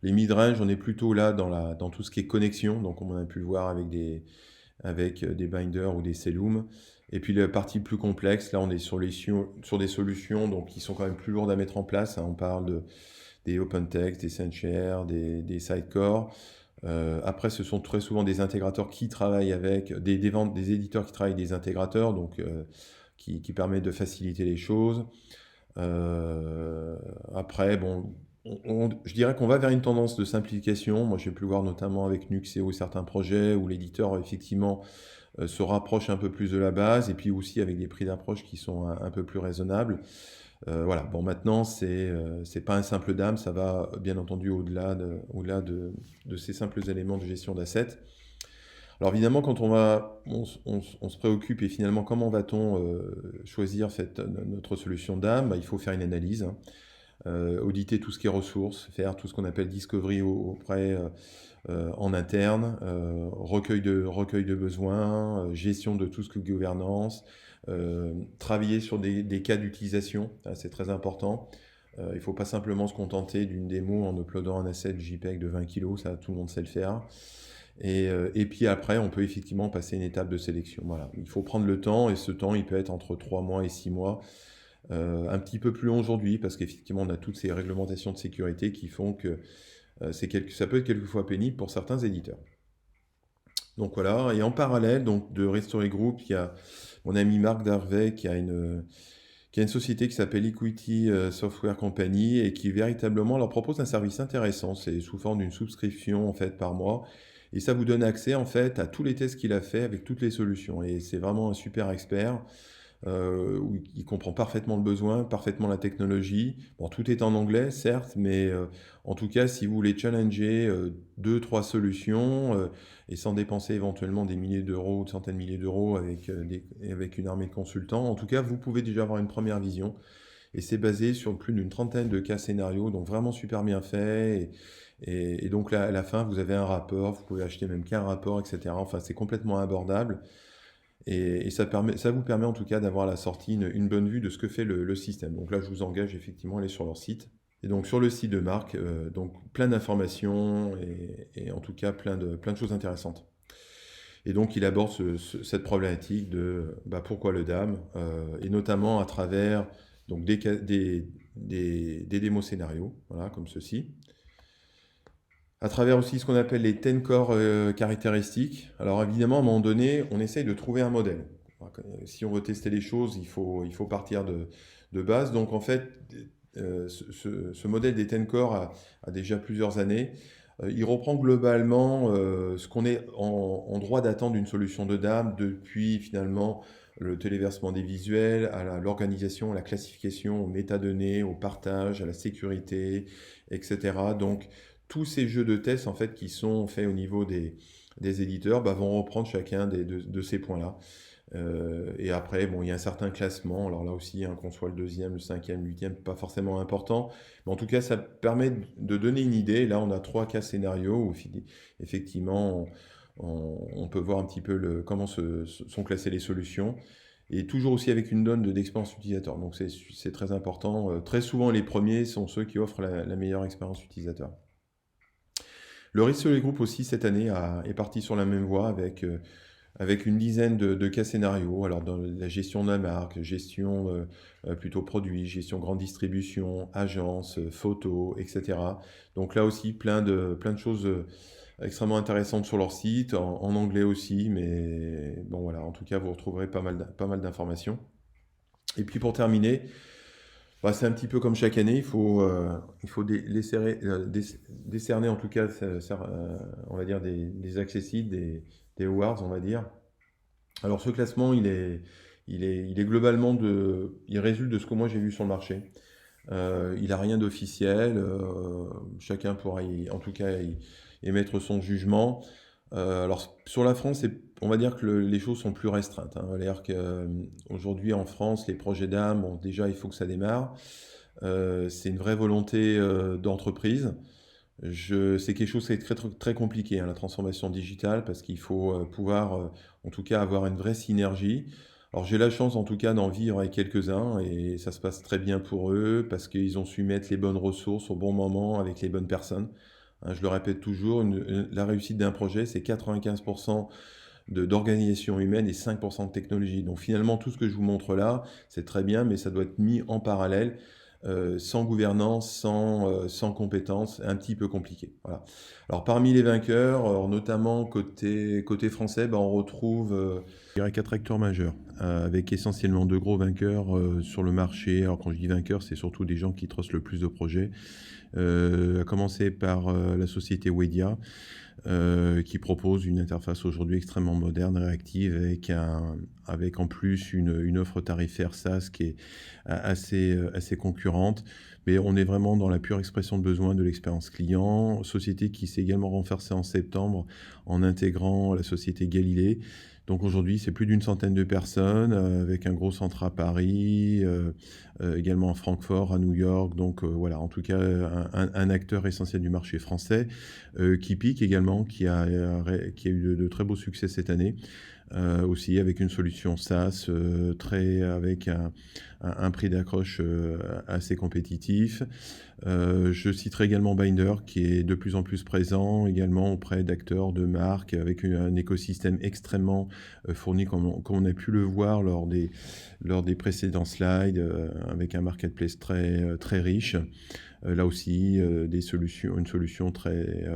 Les mid-range, on est plutôt là dans tout ce qui est connexion, donc comme on a pu le voir avec des binders ou des Cellum. Et puis la partie plus complexe, là on est sur des solutions donc, qui sont quand même plus lourdes à mettre en place, hein. On parle des OpenText, des SendShare, des Sidecore. Après, ce sont très souvent des intégrateurs qui travaillent avec, des éditeurs qui travaillent avec des intégrateurs, donc qui permettent de faciliter les choses. Après, bon, je dirais qu'on va vers une tendance de simplification. Moi, j'ai pu le voir notamment avec Nuxeo et certains projets où l'éditeur, effectivement, se rapproche un peu plus de la base et puis aussi avec des prix d'approche qui sont un peu plus raisonnables. Voilà, bon, maintenant, c'est pas un simple DAM, ça va bien entendu au-delà de ces simples éléments de gestion d'assets. Alors évidemment, quand on se préoccupe et finalement comment va-t-on choisir notre solution DAM, bah, il faut faire une analyse, hein. Auditer tout ce qui est ressources, faire tout ce qu'on appelle discovery auprès en interne, recueil de besoins, gestion de tout ce que gouvernance, travailler sur des cas d'utilisation, c'est très important. Il ne faut pas simplement se contenter d'une démo en uploadant un asset JPEG de 20 kg, ça tout le monde sait le faire. Et puis après, on peut effectivement passer une étape de sélection. Voilà. Il faut prendre le temps, et ce temps, il peut être entre 3 mois et 6 mois. Un petit peu plus long aujourd'hui, parce qu'effectivement, on a toutes ces réglementations de sécurité qui font que ça peut être quelquefois pénible pour certains éditeurs. Donc voilà, et en parallèle donc, de Restory Group, il y a mon ami Marc Darvey qui a une société qui s'appelle Equity Software Company et qui véritablement leur propose un service intéressant. C'est sous forme d'une souscription en fait par mois. Et ça vous donne accès en fait à tous les tests qu'il a fait avec toutes les solutions. Et c'est vraiment un super expert où il comprend parfaitement le besoin, parfaitement la technologie. Bon, tout est en anglais, certes, mais en tout cas, si vous voulez challenger deux, trois solutions et sans dépenser éventuellement des milliers d'euros ou de centaines de milliers d'euros avec une armée de consultants, en tout cas, vous pouvez déjà avoir une première vision. Et c'est basé sur plus d'une trentaine de cas scénarios, donc vraiment super bien fait. Et donc là, à la fin, vous avez un rapport, vous pouvez acheter même qu'un rapport, etc. Enfin, c'est complètement abordable. Et ça vous permet en tout cas d'avoir à la sortie une bonne vue de ce que fait le système. Donc là, je vous engage effectivement à aller sur leur site. Et donc sur le site de Marc, donc plein d'informations et en tout cas plein de choses intéressantes. Et donc il aborde cette problématique de pourquoi le DAM, et notamment à travers donc, des démos scénarios, voilà, comme ceci. À travers aussi ce qu'on appelle les 10 core caractéristiques. Alors évidemment, à un moment donné, on essaye de trouver un modèle. Si on veut tester les choses, il faut partir de base. Donc en fait, ce modèle des 10 core a déjà plusieurs années. Il reprend globalement ce qu'on est en droit d'attendre d'une solution de DAM depuis finalement le téléversement des visuels, à l'organisation, à la classification, aux métadonnées, au partage, à la sécurité, etc. Donc tous ces jeux de tests en fait qui sont faits au niveau des éditeurs vont reprendre chacun de ces points-là. Et après, bon, il y a un certain classement. Alors là aussi, hein, qu'on soit le deuxième, le cinquième, le huitième, pas forcément important. Mais en tout cas, ça permet de donner une idée. Là, on a 3 cas scénarios où effectivement, on peut voir un petit peu comment sont classées les solutions. Et toujours aussi avec une donne d'expérience utilisateur. Donc c'est très important. Très souvent, les premiers sont ceux qui offrent la meilleure expérience utilisateur. Le Risque Group aussi, cette année, est parti sur la même voie avec une dizaine de cas scénarios. Alors, dans la gestion de la marque, gestion plutôt produit, gestion grande distribution, agence, photo, etc. Donc là aussi, plein de choses extrêmement intéressantes sur leur site, en anglais aussi, mais bon voilà, en tout cas, vous retrouverez pas mal d'informations. Et puis pour terminer, bah, c'est un petit peu comme chaque année, il faut décerner en tout cas, on va dire, des accessites, des awards, on va dire. Alors ce classement, il est globalement il résulte de ce que moi j'ai vu sur le marché. Il n'a rien d'officiel, chacun pourra en tout cas émettre son jugement. Alors sur la France, on va dire que les choses sont plus restreintes, hein. On va dire qu'aujourd'hui en France, les projets d'âme, bon, déjà il faut que ça démarre. C'est une vraie volonté d'entreprise. C'est quelque chose qui est très, très, très compliqué, hein, la transformation digitale, parce qu'il faut pouvoir, en tout cas, avoir une vraie synergie. Alors j'ai la chance, en tout cas, d'en vivre avec quelques-uns, et ça se passe très bien pour eux, parce qu'ils ont su mettre les bonnes ressources au bon moment, avec les bonnes personnes. Hein, je le répète toujours, la réussite d'un projet, c'est 95% d'organisation humaine et 5% de technologie. Donc finalement, tout ce que je vous montre là, c'est très bien, mais ça doit être mis en parallèle, sans gouvernance, sans compétences, un petit peu compliqué. Voilà. Alors parmi les vainqueurs, alors, notamment côté français, ben, on retrouve je dirais 4 acteurs majeurs, avec essentiellement 2 gros vainqueurs sur le marché. Alors quand je dis vainqueurs, c'est surtout des gens qui trustent le plus de projets. À commencer par la société Wedia, qui propose une interface aujourd'hui extrêmement moderne, réactive, avec en plus une offre tarifaire SaaS qui est assez concurrente. Mais on est vraiment dans la pure expression de besoin de l'expérience client. Société qui s'est également renforcée en septembre en intégrant la société Galilée. Donc aujourd'hui, c'est plus d'100aine de personnes, avec un gros centre à Paris, également à Francfort, à New York. Donc voilà, en tout cas, un acteur essentiel du marché français. Kipik également, qui a eu de très beaux succès cette année, aussi avec une solution SaaS avec un prix d'accroche assez compétitif. Je citerai également Binder, qui est de plus en plus présent également auprès d'acteurs, de marques, avec un écosystème extrêmement fourni, comme on a pu le voir lors des précédents slides, avec un marketplace très riche. Là aussi, une solution très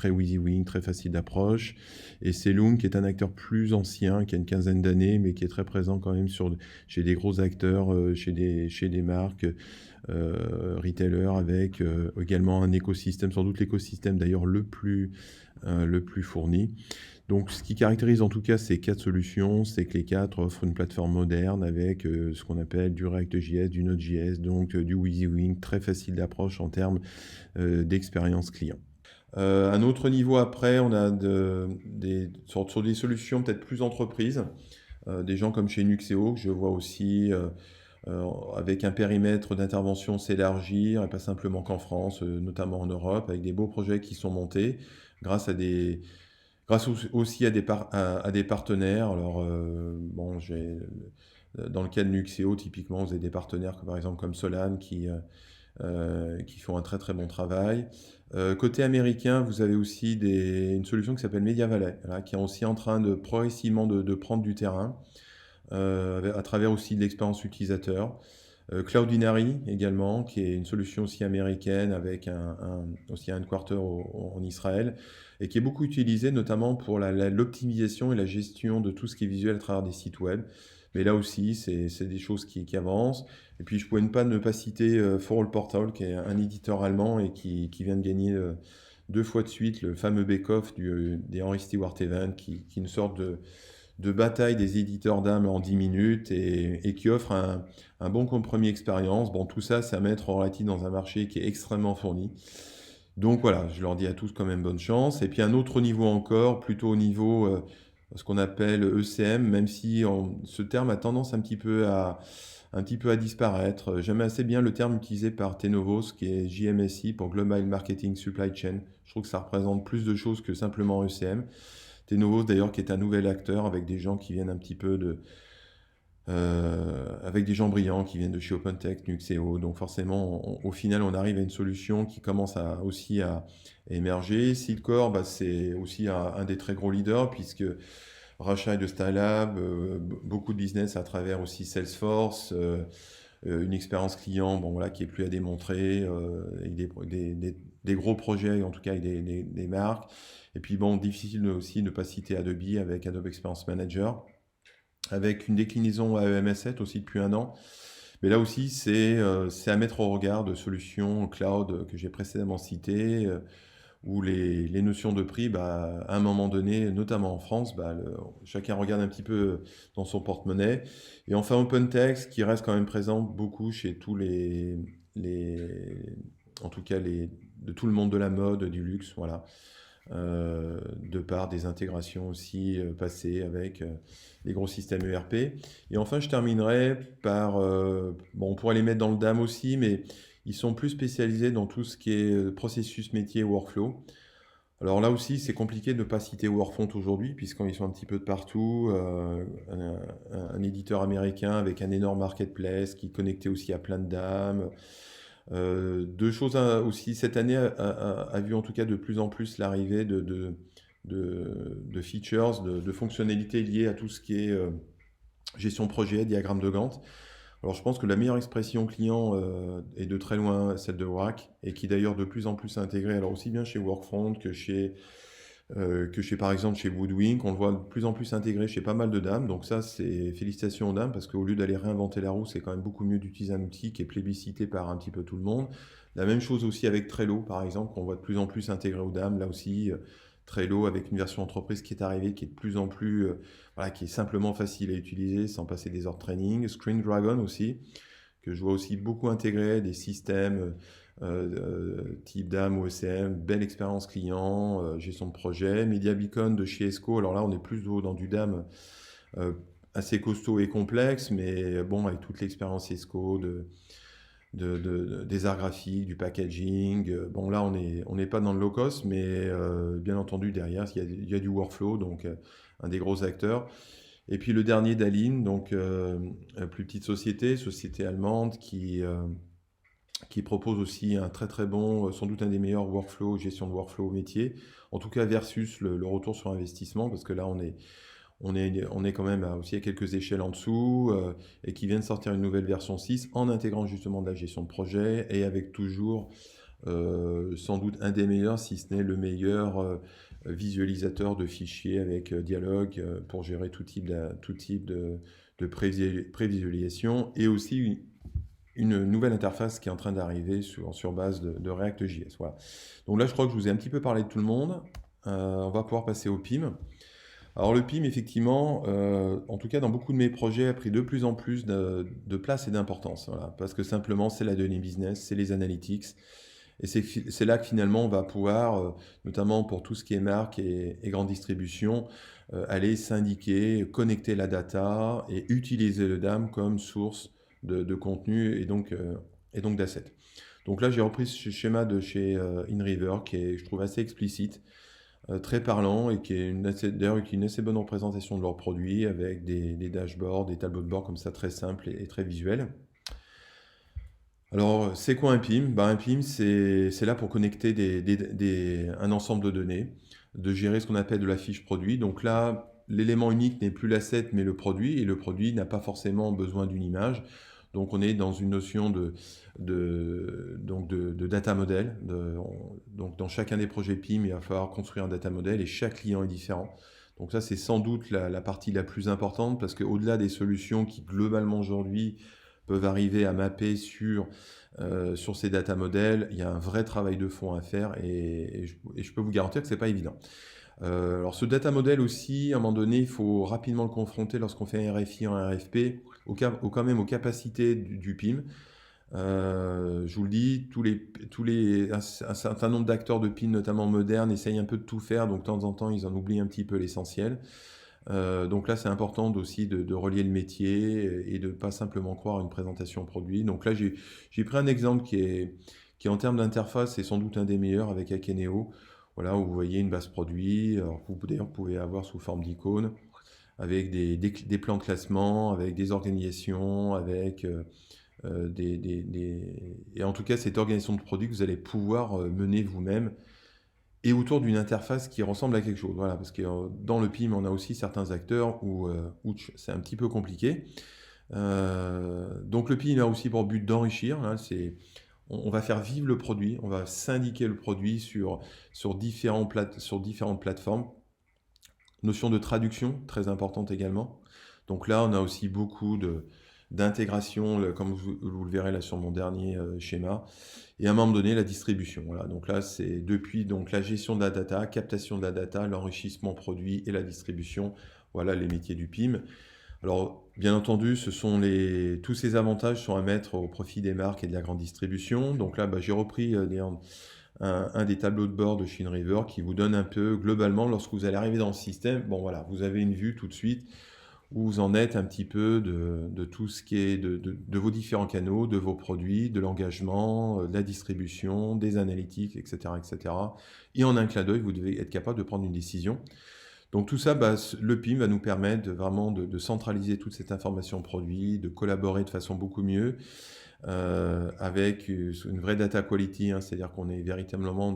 WYSIWYG, très facile d'approche. Et Selung, qui est un acteur plus ancien, qui a une quinzaine d'années, mais qui est très présent quand même chez des gros acteurs, chez des marques, retailers, avec également un écosystème, sans doute l'écosystème d'ailleurs le plus fourni. Donc, ce qui caractérise en tout cas ces 4 solutions, c'est que les 4 offrent une plateforme moderne avec ce qu'on appelle du React.js, du Node.js, donc du WYSIWYG, très facile d'approche en termes d'expérience client. Un autre niveau après, on a sur des solutions peut-être plus entreprises, des gens comme chez Nuxeo, que je vois aussi avec un périmètre d'intervention s'élargir, et pas simplement qu'en France, notamment en Europe, avec des beaux projets qui sont montés grâce aussi à des partenaires. Alors, bon, dans le cas de Nuxeo, typiquement, vous avez des partenaires par exemple comme Solane qui font un très très bon travail. Côté américain, vous avez aussi une solution qui s'appelle MediaValet, voilà, qui est aussi en train de progressivement de prendre du terrain, à travers aussi de l'expérience utilisateur. Cloudinary également, qui est une solution aussi américaine avec aussi un headquarter en Israël, et qui est beaucoup utilisée notamment pour l'optimisation et la gestion de tout ce qui est visuel à travers des sites web. Mais là aussi, c'est des choses qui avancent. Et puis, je pouvais ne pas citer For All Portal, qui est un éditeur allemand et qui vient de gagner 2 fois de suite le fameux bake-off des Henry Stewart Event, qui est une sorte de bataille des éditeurs d'âme en 10 minutes et qui offre un bon compromis expérience. Bon, tout ça, c'est à mettre en relatif dans un marché qui est extrêmement fourni. Donc voilà, je leur dis à tous quand même bonne chance. Et puis un autre niveau encore, plutôt au niveau ce qu'on appelle ECM, même si ce terme a tendance un petit peu à disparaître. J'aime assez bien le terme utilisé par Tenovos, qui est JMSI pour Global Marketing Supply Chain. Je trouve que ça représente plus de choses que simplement ECM. Tenovos d'ailleurs, qui est un nouvel acteur avec des gens qui viennent un petit peu avec des gens brillants qui viennent de chez OpenText, Nuxeo. Donc forcément, au final, on arrive à une solution qui commence aussi à émerger. Seedcore, bah, c'est aussi un des très gros leaders, puisque rachat de Stylab, beaucoup de business à travers aussi Salesforce, une expérience client, bon voilà, qui est plus à démontrer, avec des gros projets, en tout cas avec des marques. Et puis bon, difficile aussi de ne pas citer Adobe avec Adobe Experience Manager, avec une déclinaison AEMS7 aussi depuis un an. Mais là aussi, c'est à mettre au regard de solutions cloud que j'ai précédemment citées, où les notions de prix, bah, à un moment donné, notamment en France, bah, chacun regarde un petit peu dans son porte-monnaie. Et enfin, OpenText, qui reste quand même présent beaucoup chez tous les en tout cas, de tout le monde de la mode, du luxe, voilà. De par des intégrations aussi passées avec les gros systèmes ERP. Et enfin, je terminerai par, bon, on pourrait les mettre dans le DAM aussi, mais ils sont plus spécialisés dans tout ce qui est processus métier, workflow. Alors là aussi, c'est compliqué de ne pas citer Workfront aujourd'hui, puisqu'ils sont un petit peu de partout. Un éditeur américain avec un énorme marketplace qui est connecté aussi à plein de dames. Deux choses aussi, cette année a vu en tout cas de plus en plus l'arrivée de features, de fonctionnalités liées à tout ce qui est gestion projet, diagramme de Gantt. Alors je pense que la meilleure expression client est de très loin celle de WAC, et qui d'ailleurs de plus en plus est intégrée, alors aussi bien chez Workfront que chez par exemple chez Woodwink. On le voit de plus en plus intégré chez pas mal de dames. Donc ça, c'est félicitations aux dames, parce qu'au lieu d'aller réinventer la roue, c'est quand même beaucoup mieux d'utiliser un outil qui est plébiscité par un petit peu tout le monde. La même chose aussi avec Trello, par exemple, qu'on voit de plus en plus intégré aux dames. Là aussi, Trello avec une version entreprise qui est arrivée, qui est de plus en plus, voilà, qui est simplement facile à utiliser sans passer des heures de training. Screen Dragon aussi, que je vois aussi beaucoup intégrer des systèmes type DAM ou ECM, belle expérience client, gestion de projet. Media Beacon de chez Esco, alors là on est plus dans du DAM euh, assez costaud et complexe, mais bon, avec toute l'expérience Esco des arts graphiques, du packaging. Bon, là on n'est pas dans le low cost, mais bien entendu derrière il y a du workflow, donc un des gros acteurs. Et puis le dernier, Daline, donc plus petite société allemande qui propose aussi un très très bon, sans doute un des meilleurs workflows, gestion de workflow au métier, en tout cas versus le retour sur investissement, parce que là on est quand même aussi à quelques échelles en dessous, et qui vient de sortir une nouvelle version 6 en intégrant justement de la gestion de projet, et avec toujours sans doute un des meilleurs, si ce n'est le meilleur visualisateur de fichiers avec dialogue pour gérer tout type de prévisualisation, et aussi une nouvelle interface qui est en train d'arriver sur base de React.js. Voilà. Donc là, je crois que je vous ai un petit peu parlé de tout le monde. On va pouvoir passer au PIM. Alors le PIM, effectivement, en tout cas dans beaucoup de mes projets, a pris de plus en plus de place et d'importance. Voilà, parce que simplement, c'est la donnée business, c'est les analytics. Et c'est là que finalement, on va pouvoir, notamment pour tout ce qui est marque et grande distribution, aller syndiquer, connecter la data et utiliser le DAM comme source de contenu et donc d'assets. Donc là, j'ai repris ce schéma de chez InRiver qui est, je trouve, assez explicite, très parlant, et qui est d'ailleurs une assez bonne représentation de leurs produits avec des dashboards, des tableaux de bord comme ça très simples et très visuels. Alors, c'est quoi un PIM? Ben, un PIM, c'est là pour connecter un ensemble de données, de gérer ce qu'on appelle de la fiche produit. Donc là, l'élément unique n'est plus l'asset, mais le produit, et le produit n'a pas forcément besoin d'une image. Donc on est dans une notion de data model. Donc dans chacun des projets PIM, il va falloir construire un data model, et chaque client est différent. Donc ça, c'est sans doute la partie la plus importante, parce qu'au-delà des solutions qui globalement aujourd'hui peuvent arriver à mapper sur ces data models, il y a un vrai travail de fond à faire, et je peux vous garantir que c'est pas évident. Alors ce data model aussi, à un moment donné, il faut rapidement le confronter lorsqu'on fait un RFI en RFP, quand même aux capacités du PIM. Je vous le dis, un certain nombre d'acteurs de PIM, notamment modernes, essayent un peu de tout faire, donc de temps en temps, ils en oublient un petit peu l'essentiel. Donc là, c'est important aussi de relier le métier et de ne pas simplement croire à une présentation produit. Donc là, j'ai pris un exemple qui en termes d'interface, est sans doute un des meilleurs avec Akeneo. Voilà, où vous voyez une base produit, alors que vous d'ailleurs pouvez avoir sous forme d'icône, avec des plans de classement, avec des organisations, avec et en tout cas cette organisation de produits que vous allez pouvoir mener vous-même, et autour d'une interface qui ressemble à quelque chose. Voilà, parce que dans le PIM, on a aussi certains acteurs où c'est un petit peu compliqué. Donc le PIM a aussi pour but d'enrichir, hein, on va faire vivre le produit, on va syndiquer le produit sur différentes plateformes. Notion de traduction, très importante également. Donc là, on a aussi beaucoup d'intégration, comme vous le verrez là sur mon dernier schéma. Et à un moment donné, la distribution. Voilà. Donc là, c'est depuis donc, la gestion de la data, captation de la data, l'enrichissement produit et la distribution. Voilà les métiers du PIM. Alors, bien entendu, tous ces avantages sont à mettre au profit des marques et de la grande distribution. Donc là, j'ai repris un des tableaux de bord de Chine River qui vous donne un peu, globalement, lorsque vous allez arriver dans le système, bon voilà, vous avez une vue tout de suite où vous en êtes un petit peu de tout ce qui est de vos différents canaux, de vos produits, de l'engagement, de la distribution, des analytiques, etc., etc. Et en un clin d'œil, vous devez être capable de prendre une décision. Donc tout ça, le PIM va nous permettre vraiment de centraliser toute cette information produit, de collaborer de façon beaucoup mieux avec une vraie data quality, hein, c'est-à-dire qu'on est véritablement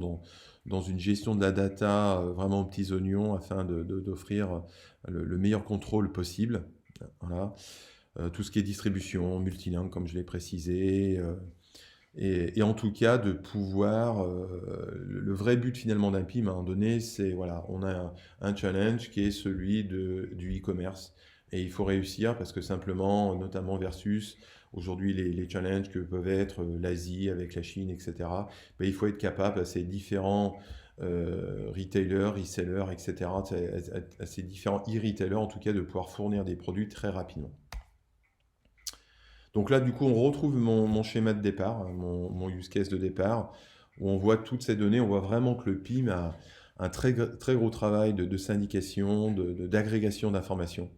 dans une gestion de la data vraiment aux petits oignons afin d'offrir le meilleur contrôle possible. Voilà. Tout ce qui est distribution, multilingue, comme je l'ai précisé. Et en tout cas, de pouvoir. Le vrai but finalement d'un PIM à un moment donné, c'est voilà, on a un challenge qui est celui du e-commerce. Et il faut réussir parce que simplement, notamment versus aujourd'hui les challenges que peuvent être l'Asie avec la Chine, etc., il faut être capable à ces différents retailers, resellers, etc., à ces différents e-retailers en tout cas, de pouvoir fournir des produits très rapidement. Donc là, du coup, on retrouve mon schéma de départ, hein, mon use case de départ, où on voit toutes ces données, on voit vraiment que le PIM a un très gros travail de syndication, d'agrégation d'informations.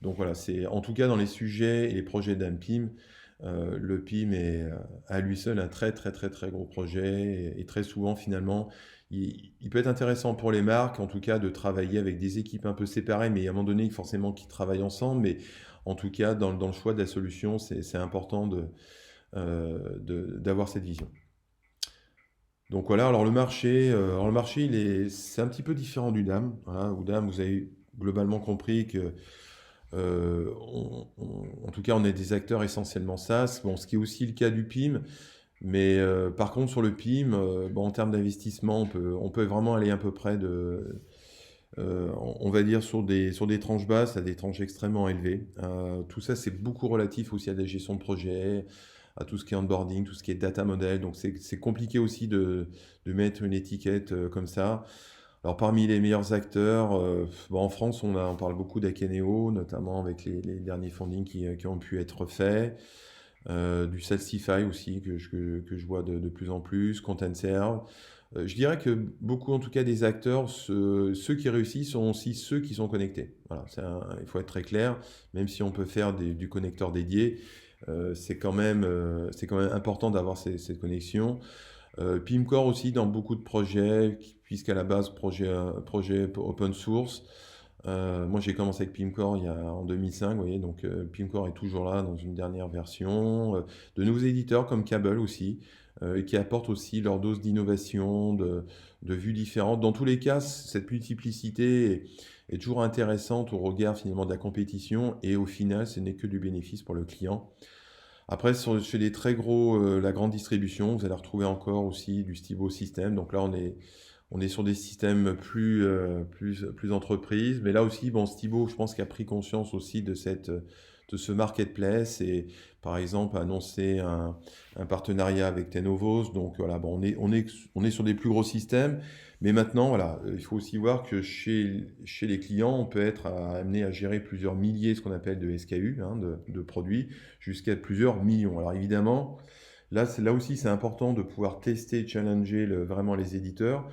Donc voilà, c'est en tout cas dans les sujets et les projets d'un PIM, le PIM est à lui seul un très gros projet et très souvent finalement, il peut être intéressant pour les marques en tout cas de travailler avec des équipes un peu séparées, mais à un moment donné forcément qui travaillent ensemble, mais en tout cas dans le choix de la solution, c'est important d'avoir cette vision. Donc voilà, alors le marché c'est un petit peu différent du DAM. Voilà, au DAM, vous avez globalement compris que en tout cas, on est des acteurs essentiellement SaaS, bon, ce qui est aussi le cas du PIM, mais par contre, sur le PIM, en termes d'investissement, on peut vraiment aller à peu près on va dire sur des tranches basses à des tranches extrêmement élevées. Tout ça, c'est beaucoup relatif aussi à la gestion de projet, à tout ce qui est onboarding, tout ce qui est data model, donc c'est compliqué aussi de mettre une étiquette comme ça. Alors parmi les meilleurs acteurs, en France, on parle beaucoup d'Akeneo, notamment avec les derniers fundings qui ont pu être faits. Du Salsify aussi, que je vois de plus en plus, Content-Serve. Je dirais que beaucoup, en tout cas, des acteurs, ceux qui réussissent sont aussi ceux qui sont connectés. Voilà, il faut être très clair, même si on peut faire du connecteur dédié, c'est quand même important d'avoir cette connexion. Pimcore aussi dans beaucoup de projets, puisqu'à la base, projet open source. Moi, j'ai commencé avec Pimcore en 2005, vous voyez, donc Pimcore est toujours là dans une dernière version. De nouveaux éditeurs comme Cable aussi, qui apportent aussi leur dose d'innovation, de vues différentes. Dans tous les cas, cette multiplicité est toujours intéressante au regard finalement de la compétition et au final, ce n'est que du bénéfice pour le client. Après, chez les très gros, la grande distribution, vous allez retrouver encore aussi du Stibo système. Donc là, on est sur des systèmes plus entreprises. Mais là aussi, bon, Stibo, je pense qu'il a pris conscience aussi de ce marketplace et, par exemple, a annoncé un partenariat avec Tenovos. Donc voilà, bon, on est sur des plus gros systèmes. Mais maintenant, voilà, il faut aussi voir que chez les clients, on peut être amené à gérer plusieurs milliers, ce qu'on appelle de SKU, hein, de produits, jusqu'à plusieurs millions. Alors évidemment, là aussi, c'est important de pouvoir tester et challenger vraiment les éditeurs,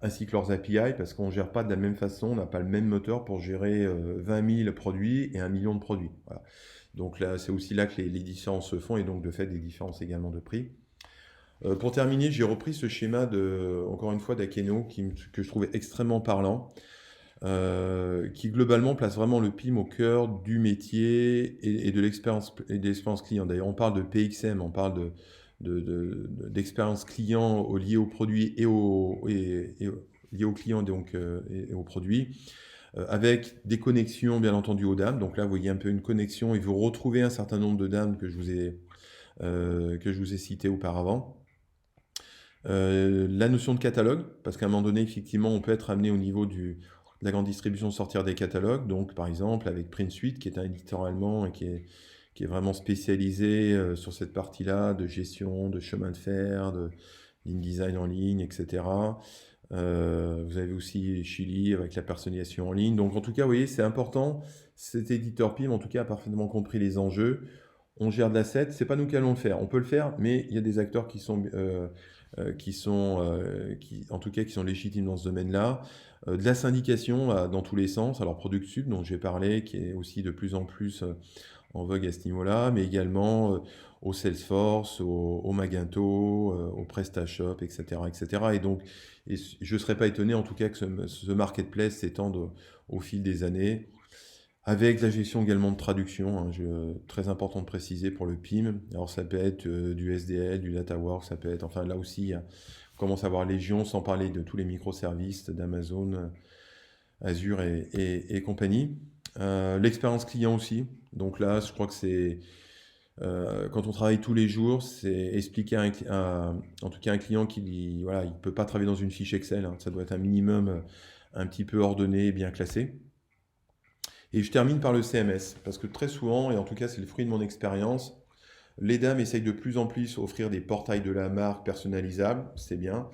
ainsi que leurs API, parce qu'on ne gère pas de la même façon, on n'a pas le même moteur pour gérer 20 000 produits et 1 million de produits. Voilà. Donc là, c'est aussi là que les différences se font, et donc de fait des différences également de prix. Pour terminer, j'ai repris ce schéma encore une fois d'Akeno que je trouvais extrêmement parlant, qui globalement place vraiment le PIM au cœur du métier et de l'expérience client. D'ailleurs, on parle de PXM, on parle d'expérience client liée au produit lié au client donc, et au produit. avec des connexions bien entendu aux dames. Donc là, vous voyez un peu une connexion et vous retrouvez un certain nombre de dames que je vous ai citées auparavant. La notion de catalogue, parce qu'à un moment donné, effectivement, on peut être amené au niveau de la grande distribution sortir des catalogues. Donc, par exemple, avec Printsuite, qui est un éditeur allemand et qui est vraiment spécialisé sur cette partie-là de gestion, de chemin de fer, de InDesign en ligne, etc. Vous avez aussi Chili avec la personnalisation en ligne. Donc, en tout cas, vous voyez, c'est important. Cet éditeur PIM, en tout cas, a parfaitement compris les enjeux. On gère de l'asset, c'est pas nous qui allons le faire. On peut le faire, mais il y a des acteurs en tout cas, qui sont légitimes dans ce domaine-là. De la syndication dans tous les sens. Alors, Product Sub, dont j'ai parlé, qui est aussi de plus en plus en vogue à ce niveau-là, mais également au Salesforce, au Magento, au PrestaShop, etc., etc. Et donc, je ne serais pas étonné en tout cas que ce marketplace s'étende au fil des années. Avec la gestion également de traduction, hein, très important de préciser pour le PIM. Alors ça peut être du SDL, du DataWorks, ça peut être, enfin là aussi, on commence à avoir Légion, sans parler de tous les microservices d'Amazon, Azure et compagnie. L'expérience client aussi. Donc là, je crois que c'est, quand on travaille tous les jours, c'est expliquer en tout cas un client qu'il voilà, il peut pas travailler dans une fiche Excel, hein. Ça doit être un minimum un petit peu ordonné et bien classé. Et je termine par le CMS, parce que très souvent, et en tout cas c'est le fruit de mon expérience, les dames essayent de plus en plus offrir des portails de la marque personnalisables, c'est bien.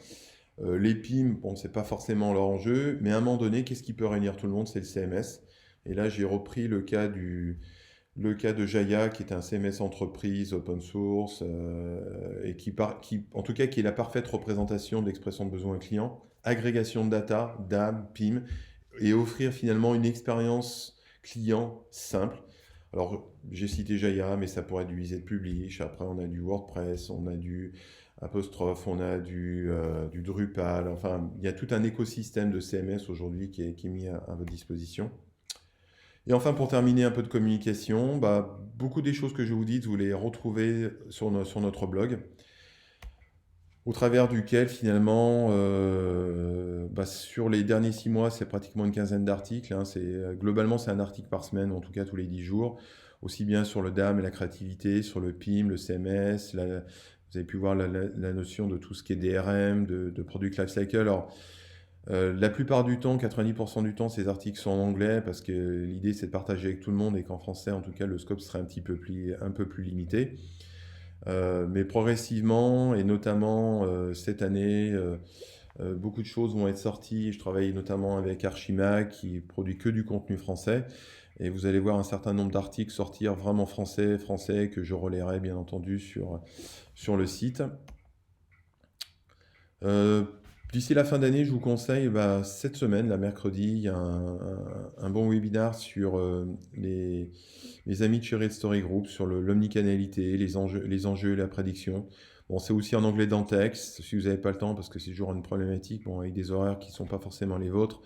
Les PIM, bon, c'est pas forcément leur enjeu, mais à un moment donné, qu'est-ce qui peut réunir tout le monde? C'est le CMS. Et là, j'ai repris le cas de Jaya, qui est un CMS entreprise open source, et en tout cas, qui est la parfaite représentation de l'expression de besoin client, agrégation de data, DAM, PIM, et offrir finalement une expérience client simple. Alors, j'ai cité Jaya, mais ça pourrait être du EZ Publish. Après, on a du WordPress, on a du Apostrophe, on a du Drupal. Enfin, il y a tout un écosystème de CMS aujourd'hui qui est mis à votre disposition. Et enfin, pour terminer, un peu de communication. Beaucoup des choses que je vous dis, vous les retrouvez sur notre blog, au travers duquel finalement, sur les derniers 6 mois, c'est pratiquement une quinzaine d'articles, hein. Globalement, c'est un article par semaine, en tout cas tous les 10 jours, aussi bien sur le DAM et la créativité, sur le PIM, le CMS, vous avez pu voir la notion de tout ce qui est DRM, de Product Lifecycle. Alors, la plupart du temps, 90% du temps, ces articles sont en anglais parce que l'idée c'est de partager avec tout le monde et qu'en français, en tout cas, le scope serait un peu plus limité. Mais progressivement, et notamment cette année, beaucoup de choses vont être sorties. Je travaille notamment avec Archimag qui produit que du contenu français. Et vous allez voir un certain nombre d'articles sortir vraiment français, que je relayerai bien entendu sur le site. D'ici la fin d'année, je vous conseille, cette semaine, la mercredi, il y a un bon webinaire sur mes amis de chez Red Story Group, sur l'omnicanalité, les enjeux et la prédiction. Bon, c'est aussi en anglais dans le texte, si vous n'avez pas le temps, parce que c'est toujours une problématique, bon, avec des horaires qui ne sont pas forcément les vôtres.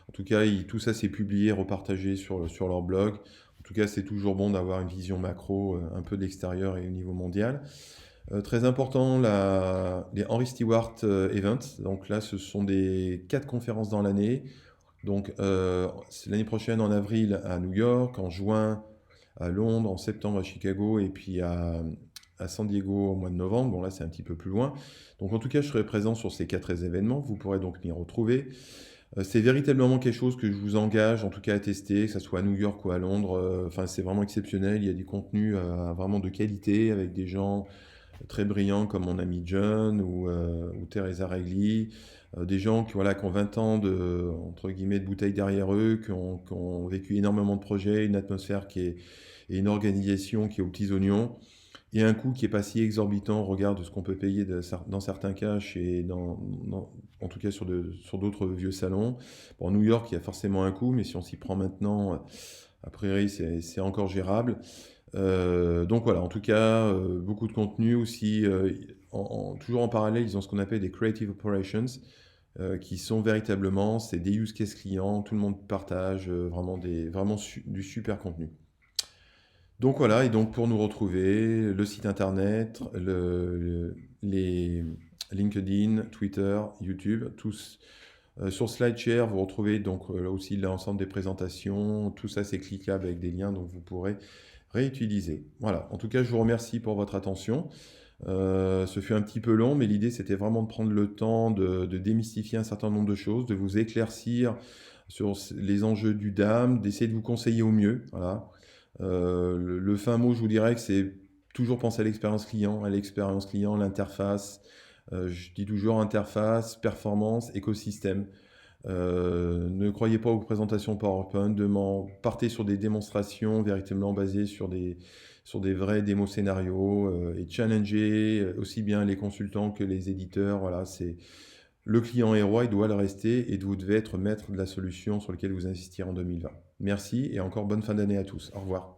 En tout cas, tout ça, c'est publié, repartagé sur leur blog. En tout cas, c'est toujours bon d'avoir une vision macro, un peu de l'extérieur et au niveau mondial. Très important, les Henry Stewart Events. Donc là, ce sont des 4 conférences dans l'année. Donc c'est l'année prochaine en avril à New York, en juin à Londres, en septembre à Chicago et puis à San Diego au mois de novembre. Bon là, c'est un petit peu plus loin. Donc en tout cas, je serai présent sur ces 4 événements. Vous pourrez donc m'y retrouver. C'est véritablement quelque chose que je vous engage en tout cas à tester, que ce soit à New York ou à Londres. Enfin, c'est vraiment exceptionnel. Il y a du contenu vraiment de qualité avec des gens très brillants comme mon ami John ou Teresa Regli, des gens qui ont 20 ans entre guillemets, de bouteilles derrière eux, qui ont vécu énormément de projets, une atmosphère et une organisation qui est aux petits oignons, et un coût qui n'est pas si exorbitant au regard de ce qu'on peut payer dans certains cas, en tout cas sur d'autres vieux salons. Bon, New York, il y a forcément un coût, mais si on s'y prend maintenant, a priori, c'est encore gérable. Donc voilà, en tout cas, beaucoup de contenu aussi. Toujours en parallèle, ils ont ce qu'on appelle des Creative Operations, qui sont véritablement, c'est des use case clients, tout le monde partage vraiment du super contenu. Donc voilà, et donc pour nous retrouver, le site internet, les LinkedIn, Twitter, YouTube, tous Sur SlideShare, vous retrouvez donc là aussi l'ensemble des présentations. Tout ça, c'est cliquable avec des liens, donc vous pourrez réutiliser. Voilà. En tout cas, je vous remercie pour votre attention. Ce fut un petit peu long, mais l'idée, c'était vraiment de prendre le temps de démystifier un certain nombre de choses, de vous éclaircir sur les enjeux du DAM, d'essayer de vous conseiller au mieux. Voilà. Le fin mot, je vous dirais que c'est toujours penser à l'expérience client, l'interface. Je dis toujours interface, performance, écosystème. Ne croyez pas aux présentations PowerPoint, partez sur des démonstrations véritablement basées sur des vrais démos scénarios et challengez aussi bien les consultants que les éditeurs. Voilà, le client est roi, il doit le rester et vous devez être maître de la solution sur laquelle vous investirez en 2020. Merci et encore bonne fin d'année à tous. Au revoir.